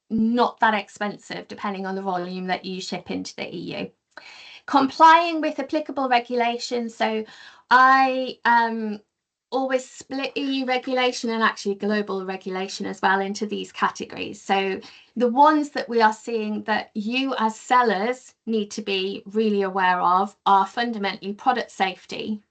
not that expensive depending on the volume that you ship into the EU. Complying with applicable regulations. So I always split EU regulation and actually global regulation as well into these categories. So the ones that we are seeing that you as sellers need to be really aware of are fundamentally product safety,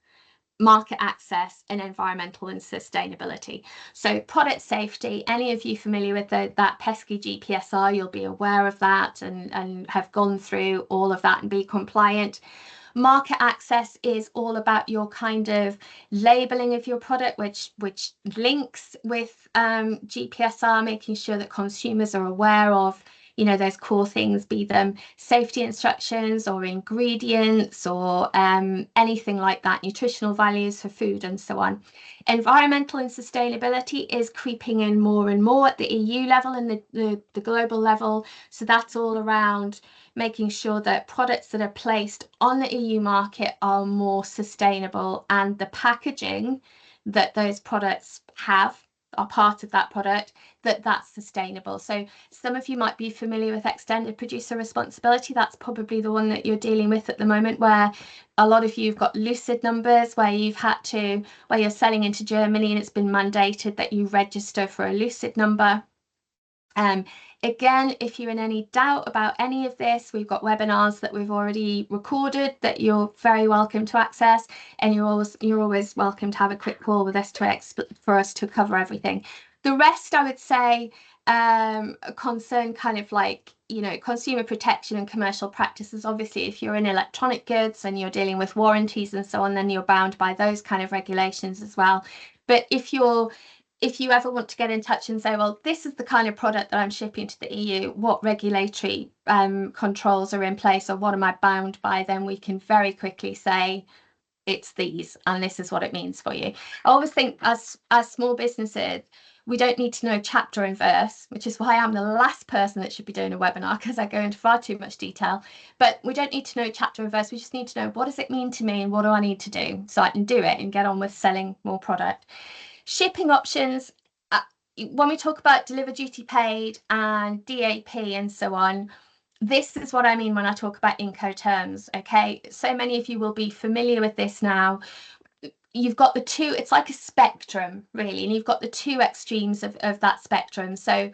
market access, and environmental and sustainability. So product safety, any of you familiar with that pesky GPSR, you'll be aware of that and have gone through all of that and be compliant. Market access is all about your kind of labeling of your product, which links with GPSR, making sure that consumers are aware of, you know, those core things, be them safety instructions or ingredients or anything like that, nutritional values for food and so on. Environmental and sustainability is creeping in more and more at the EU level and the global level. So that's all around making sure that products that are placed on the EU market are more sustainable, and the packaging that those products have are part of that product, that's sustainable. So some of you might be familiar with extended producer responsibility. That's probably the one that you're dealing with at the moment, where a lot of you have got lucid numbers, where you're selling into Germany and it's been mandated that you register for a lucid number. Again, if you're in any doubt about any of this, we've got webinars that we've already recorded that you're very welcome to access, and you're always welcome to have a quick call with us for us to cover everything. The rest, I would say, concern kind of like, consumer protection and commercial practices. Obviously, if you're in electronic goods and you're dealing with warranties and so on, then you're bound by those kind of regulations as well. But if you ever want to get in touch and say, well, this is the kind of product that I'm shipping to the EU, what regulatory controls are in place, or what am I bound by, then we can very quickly say it's these, and this is what it means for you. I always think as small businesses, we don't need to know chapter and verse, which is why I'm the last person that should be doing a webinar, because I go into far too much detail. But we don't need to know chapter and verse. We just need to know, what does it mean to me and what do I need to do so I can do it and get on with selling more product. Shipping options, when we talk about deliver duty paid and DAP and so on, this is what I mean when I talk about Incoterms. Okay, so many of you will be familiar with this now. You've got the two, it's like a spectrum really, and you've got the two extremes of that spectrum. So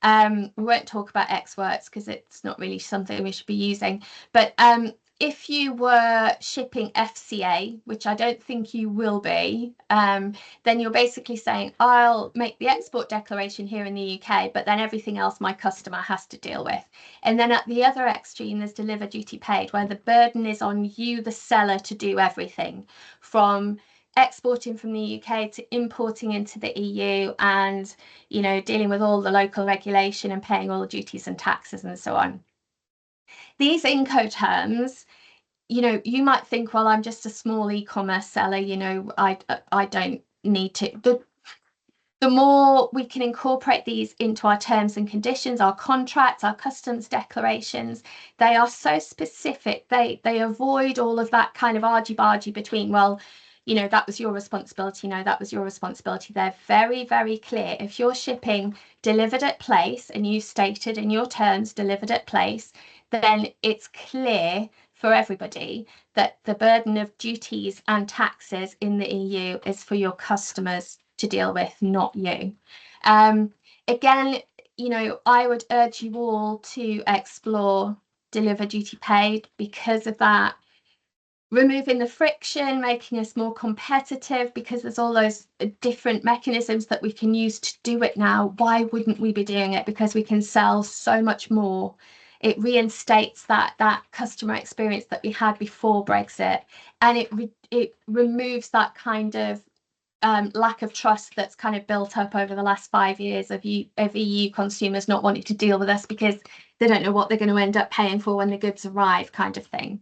we won't talk about X works because it's not really something we should be using, but if you were shipping FCA, which I don't think you will be, then you're basically saying, I'll make the export declaration here in the UK, but then everything else my customer has to deal with. And then at the other extreme, there's deliver duty paid, where the burden is on you, the seller, to do everything from exporting from the UK to importing into the EU and, dealing with all the local regulation and paying all the duties and taxes and so on. These Incoterms, you might think, well, I'm just a small e-commerce seller, I don't need to. The more we can incorporate these into our terms and conditions, our contracts, our customs declarations, they are so specific. They avoid all of that kind of argy-bargy between, well, that was your responsibility. No, that was your responsibility. They're very, very clear. If you're shipping delivered at place and you stated in your terms delivered at place, then it's clear for everybody that the burden of duties and taxes in the EU is for your customers to deal with, not you. Again, I would urge you all to explore deliver duty paid because of that. Removing the friction, making us more competitive, because there's all those different mechanisms that we can use to do it now. Why wouldn't we be doing it? Because we can sell so much more. It reinstates that customer experience that we had before Brexit, and it removes that kind of lack of trust that's kind of built up over the last 5 years of EU consumers not wanting to deal with us because they don't know what they're going to end up paying for when the goods arrive, kind of thing.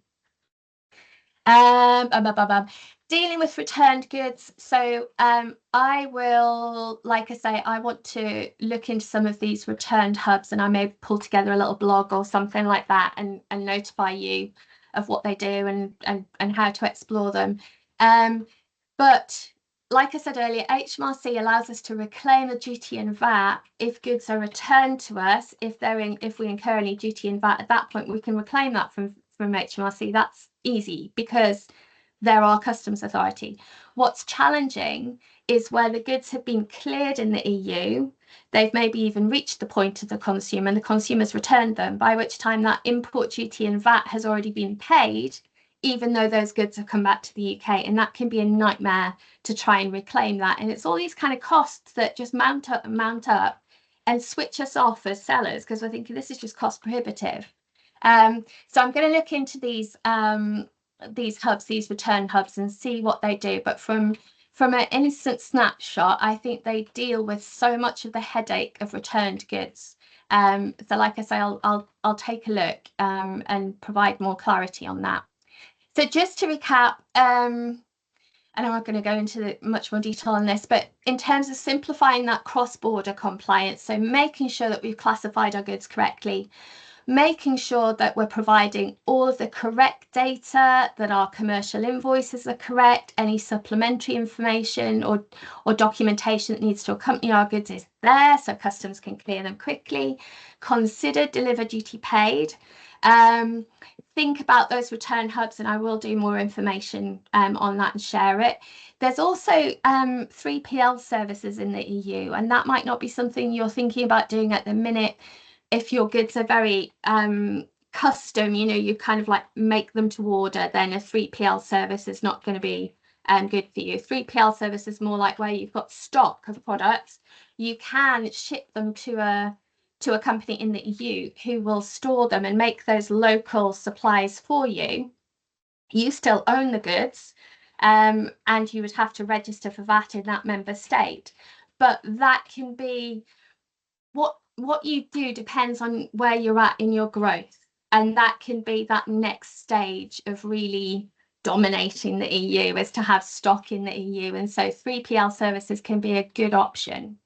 Dealing with returned goods. So I will, like I say, I want to look into some of these returned hubs, and I may pull together a little blog or something like that and notify you of what they do and how to explore them. But like I said earlier, HMRC allows us to reclaim the duty and VAT if goods are returned to us. If we incur any duty and VAT, at that point we can reclaim that from HMRC. That's easy because they're our customs authority. What's challenging is where the goods have been cleared in the EU, they've maybe even reached the point of the consumer and the consumer's returned them, by which time that import duty and VAT has already been paid, even though those goods have come back to the UK. And that can be a nightmare to try and reclaim that. And it's all these kind of costs that just mount up and switch us off as sellers because we're thinking this is just cost prohibitive. So I'm going to look into these hubs, these return hubs, and see what they do. But from an instant snapshot, I think they deal with so much of the headache of returned goods. So like I say, I'll take a look and provide more clarity on that. So just to recap, and I'm not going to go into much more detail on this, but in terms of simplifying that cross-border compliance, so making sure that we've classified our goods correctly, making sure that we're providing all of the correct data, that our commercial invoices are correct, any supplementary information or documentation that needs to accompany our goods is there so customers can clear them quickly. Consider deliver duty paid. Think about those return hubs, and I will do more information on that and share it. There's also 3PL services in the EU, and that might not be something you're thinking about doing at the minute. If your goods are very custom, you kind of like make them to order, then a 3PL service is not going to be good for you. 3PL service is more like where you've got stock of products. You can ship them to a company in the EU who will store them and make those local supplies for you. You still own the goods, and you would have to register for VAT in that member state. But that can be what you do depends on where you're at in your growth, and that can be that next stage of really dominating the EU is to have stock in the EU, and so 3PL services can be a good option.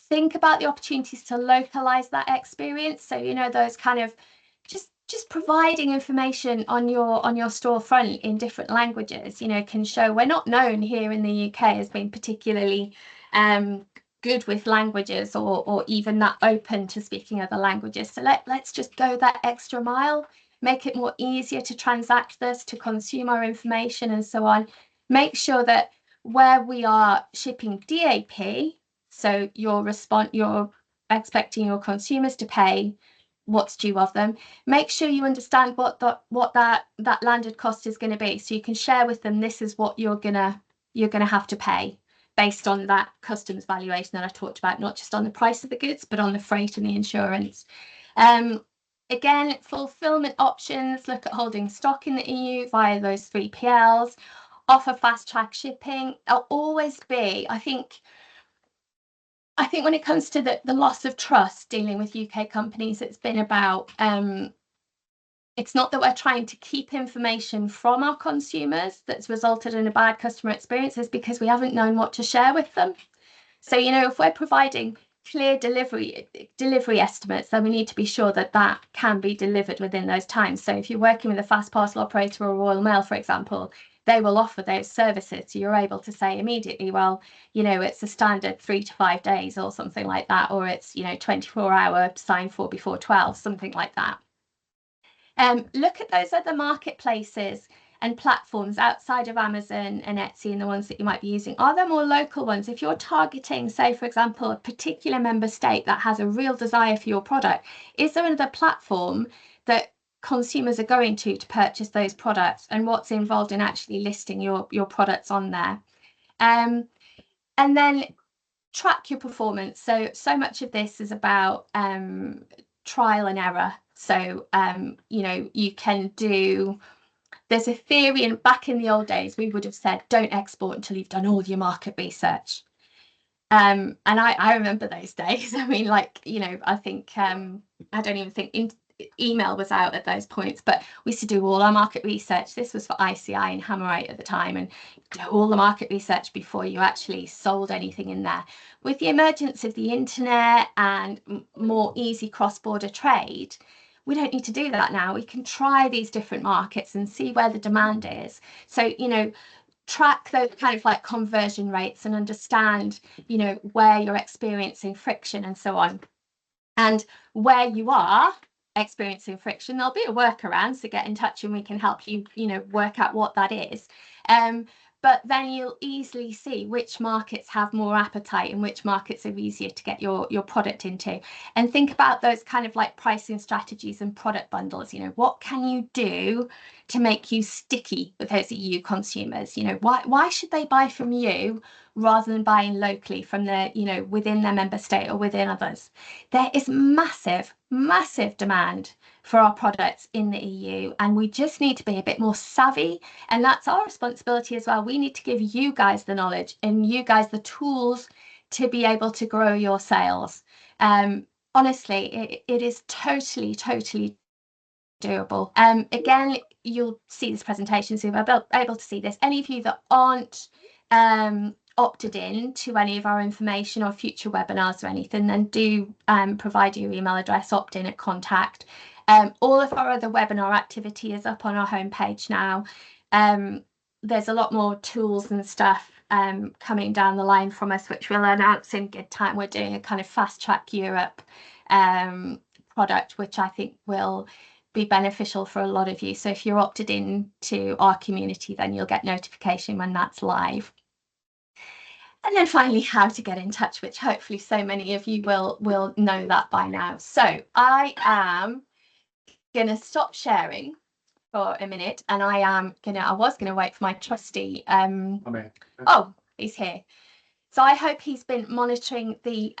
Think about the opportunities to localize that experience. So, those kind of just providing information on your storefront in different languages, can show we're not known here in the UK as being particularly good with languages or even that open to speaking other languages. So let's just go that extra mile, make it more easier to transact this, to consume our information and so on. Make sure that where we are shipping DAP, so you're expecting your consumers to pay what's due of them. Make sure you understand what that landed cost is going to be, so you can share with them this is what you're gonna have to pay based on that customs valuation that I talked about, not just on the price of the goods, but on the freight and the insurance. Again, fulfillment options, look at holding stock in the EU via those 3PLs, offer fast track shipping. There'll always be, I think when it comes to the loss of trust dealing with UK companies, it's been about, it's not that we're trying to keep information from our consumers that's resulted in a bad customer experience, it's because we haven't known what to share with them. So, if we're providing clear delivery estimates, then we need to be sure that that can be delivered within those times. So if you're working with a fast parcel operator or Royal Mail, for example, they will offer those services. So you're able to say immediately, well, it's a standard 3 to 5 days or something like that, or it's, 24-hour sign for before 12, something like that. Look at those other marketplaces and platforms outside of Amazon and Etsy and the ones that you might be using. Are there more local ones? If you're targeting, say, for example, a particular member state that has a real desire for your product, is there another platform that consumers are going to purchase those products, and what's involved in actually listing your products on there? And then track your performance. So much of this is about trial and error. So you can do, there's a theory, and back in the old days we would have said don't export until you've done all your market research, and I remember those days. I mean, I think I don't even think email was out at those points, but we used to do all our market research. This was for ICI and Hammerite at the time, and do all the market research before you actually sold anything in there. With the emergence of the internet and more easy cross-border trade, we don't need to do that now. We can try these different markets and see where the demand is. So, track those kind of like conversion rates and understand, where you're experiencing friction and so on. And where you are experiencing friction, there'll be a workaround, so get in touch and we can help you, work out what that is. But then you'll easily see which markets have more appetite and which markets are easier to get your product into. And think about those kind of like pricing strategies and product bundles. What can you do to make you sticky with those EU consumers? Why should they buy from you rather than buying locally from within their member state or within others? There is massive demand for our products in the EU, and we just need to be a bit more savvy, and that's our responsibility as well. We need to give you guys the knowledge and you guys the tools to be able to grow your sales. Honestly, it is totally doable. Again, you'll see this presentation, so you'll be able to see this. Any of you that aren't opted in to any of our information or future webinars or anything, then do provide your email address, opt in at contact. All of our other webinar activity is up on our homepage now. There's a lot more tools and stuff coming down the line from us, which we'll announce in good time. We're doing a kind of fast track Europe product, which I think will be beneficial for a lot of you. So if you're opted in to our community, then you'll get notification when that's live. And then finally, how to get in touch, which hopefully so many of you will know that by now. So I am going to stop sharing for a minute, and I was gonna wait for my trusty oh, he's here. So I hope he's been monitoring the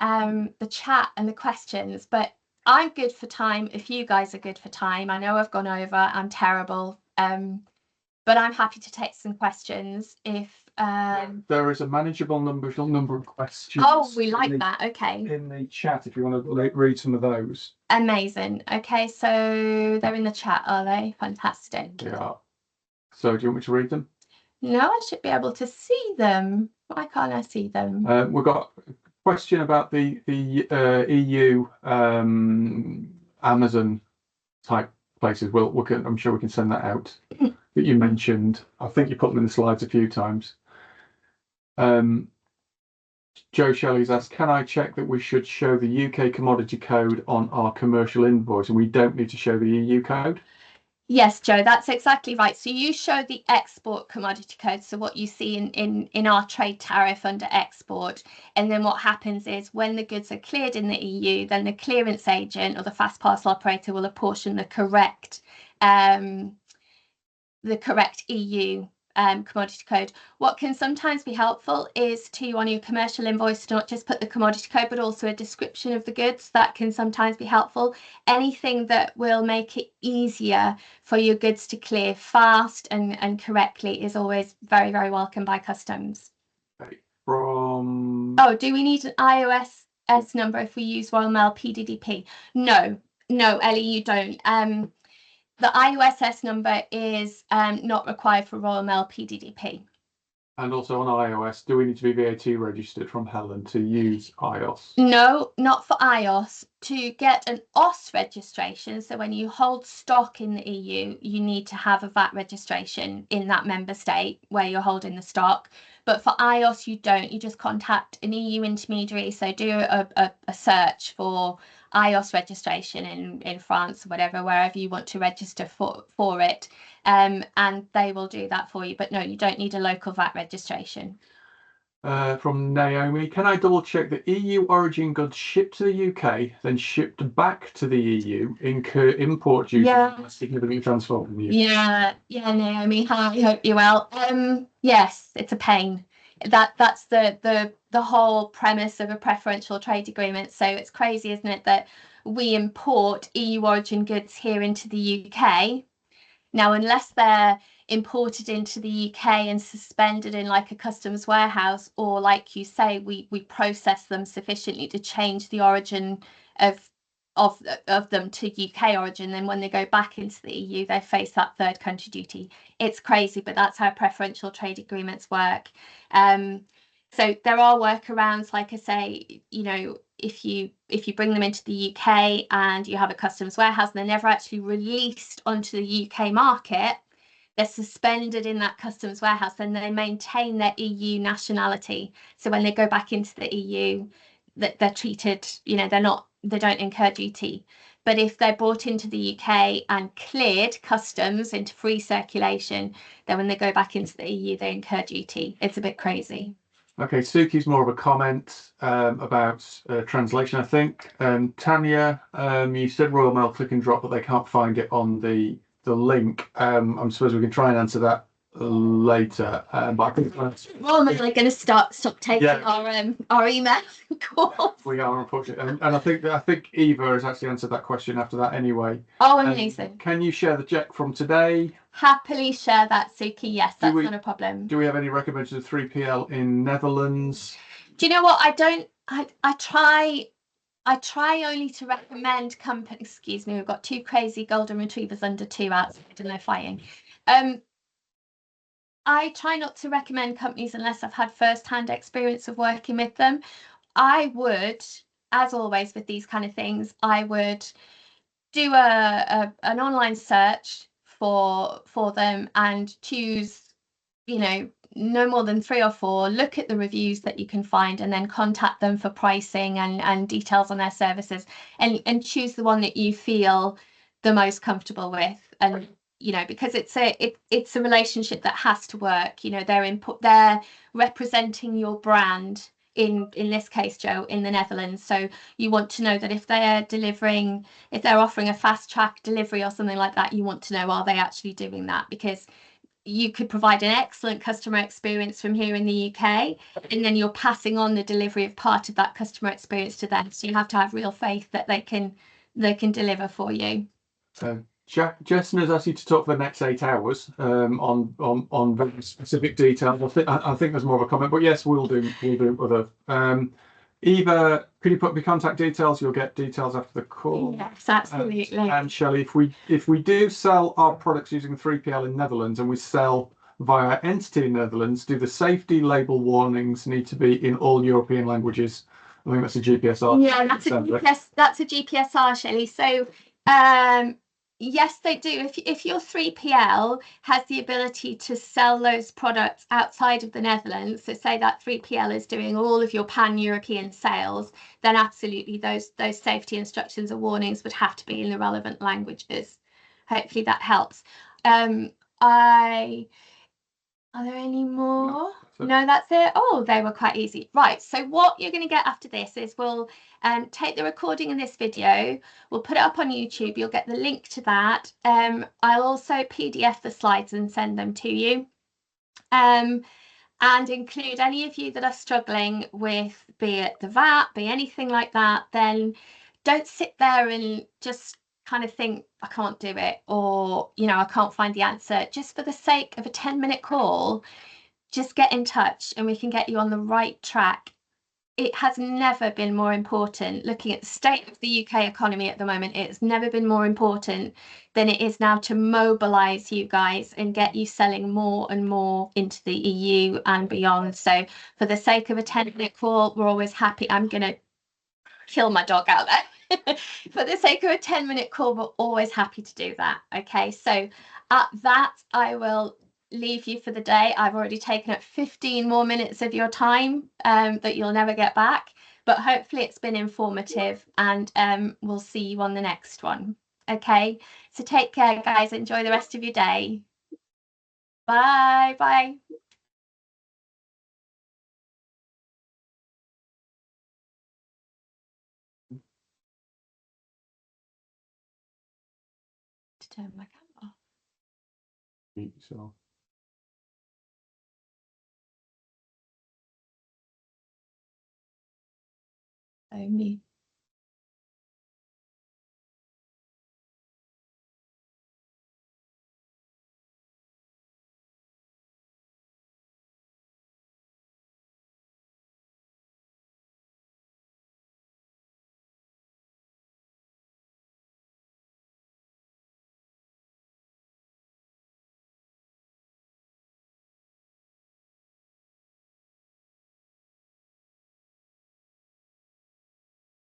chat and the questions, but I'm good for time if you guys are good for time. I know I've gone over, I'm terrible, but I'm happy to take some questions if there is a manageable number of questions. Oh, we like that. Okay. In the chat, if you want to read some of those. Amazing. Okay, so they're in the chat, are they? Fantastic. Yeah. So do you want me to read them? No, I should be able to see them. Why can't I see them? We've got a question about the EU Amazon type places. I'm sure we can send that out that you mentioned. I think you put them in the slides a few times. Joe Shelley's asked, can I check that we should show the UK commodity code on our commercial invoice and we don't need to show the EU code? Yes, Joe, that's exactly right. So you show the export commodity code, so what you see in our trade tariff under export, and then what happens is when the goods are cleared in the EU, then the clearance agent or the fast parcel operator will apportion the correct EU commodity code. What can sometimes be helpful is to, on your commercial invoice, not just put the commodity code, but also a description of the goods. That can sometimes be helpful. Anything that will make it easier for your goods to clear fast and correctly is always very, very welcome by customs. From... Oh, do we need an IOS number if we use Royal Mail PDDP? No, Ellie, you don't. The IOSS number is not required for Royal Mail PDDP. And also on iOS, do we need to be VAT registered from Helen to use iOS? No, not for iOS. To get an OS registration, so when you hold stock in the EU, you need to have a VAT registration in that member state where you're holding the stock. But for iOS, you don't. You just contact an EU intermediary. So do a search for iOS registration in France or whatever, wherever you want to register for it, and they will do that for you. But no, you don't need a local VAT registration. From Naomi, can I double check that EU origin goods shipped to the UK, then shipped back to the EU, incur import duties significantly transformed from the UK? Yeah, Naomi, hi, I hope you're well. Yes, it's a pain. That's the whole premise of a preferential trade agreement. So it's crazy, isn't it, that we import EU origin goods here into the UK. Now, unless they're imported into the UK and suspended in like a customs warehouse, or like you say, we process them sufficiently to change the origin of them to UK origin, then when they go back into the EU, they face that third country duty. It's crazy, but that's how preferential trade agreements work. So there are workarounds, like I say, you know, if you bring them into the UK and you have a customs warehouse and they're never actually released onto the UK market, they're suspended in that customs warehouse, then they maintain their EU nationality. So when they go back into the EU, that they're treated, you know, they don't incur duty. But if they're brought into the UK and cleared customs into free circulation, then when they go back into the EU, they incur duty. It's a bit crazy. Okay, Suki's more of a comment about translation, I think. Tanya, you said Royal Mail click and drop, but they can't find it on the link. I suppose we can try and answer that later. But I think Royal Mail are going to stop taking our email calls. We are, unfortunately, and I think Eva has actually answered that question after that anyway. Oh, amazing! Can you share the check from today? Happily share that, Suki. Yes, that's not a problem. Do we have any recommendations of 3PL in Netherlands? Do you know what? I don't. I try only to recommend companies. Excuse me, we've got two crazy golden retrievers under 2 outside and they're fighting. I try not to recommend companies unless I've had first-hand experience of working with them. I would, as always with these kind of things, I would do an online search for them and choose, you know, no more than 3 or 4, look at the reviews that you can find and then contact them for pricing and details on their services, and choose the one that you feel the most comfortable with. And you know, because it's a relationship that has to work. You know, they're representing your brand in this case, Joe, in the Netherlands. So you want to know that if they're offering a fast track delivery or something like that, you want to know, are they actually doing that? Because you could provide an excellent customer experience from here in the UK, and then you're passing on the delivery of part of that customer experience to them. So you have to have real faith that they can deliver for you. Jason has asked you to talk for the next 8 hours on very specific details. I think there's more of a comment, but yes, we'll do other. Eva, could you put me contact details? You'll get details after the call. Yes, absolutely. And Shelley, if we do sell our products using 3PL in Netherlands and we sell via entity in Netherlands, do the safety label warnings need to be in all European languages? I think that's a GPSR. Yeah, that's a GPSR, Shelley. So yes, they do. If your 3PL has the ability to sell those products outside of the Netherlands, so say that 3PL is doing all of your pan-European sales, then absolutely those safety instructions or warnings would have to be in the relevant languages. Hopefully that helps. Are there any more? No, that's it. Oh, they were quite easy. Right, so what you're going to get after this is we'll take the recording in this video, we'll put it up on YouTube, you'll get the link to that. I'll also PDF the slides and send them to you. And include any of you that are struggling with, be it the VAT, be anything like that, then don't sit there and just kind of think, I can't do it, or, you know, I can't find the answer. Just for the sake of a 10-minute call, just get in touch and we can get you on the right track. It has never been more important. Looking at the state of the UK economy at the moment, it's never been more important than it is now to mobilize you guys and get you selling more and more into the EU and beyond. So for the sake of a 10-minute call, we're always happy. I'm going to kill my dog out there. For the sake of a 10-minute call, we're always happy to do that. Okay, so at that, I will leave you for the day. I've already taken up 15 more minutes of your time that you'll never get back, but hopefully it's been informative, and we'll see you on the next one. Okay, so take care, guys. Enjoy the rest of your day. Bye. Bye. To turn my camera off. So. Only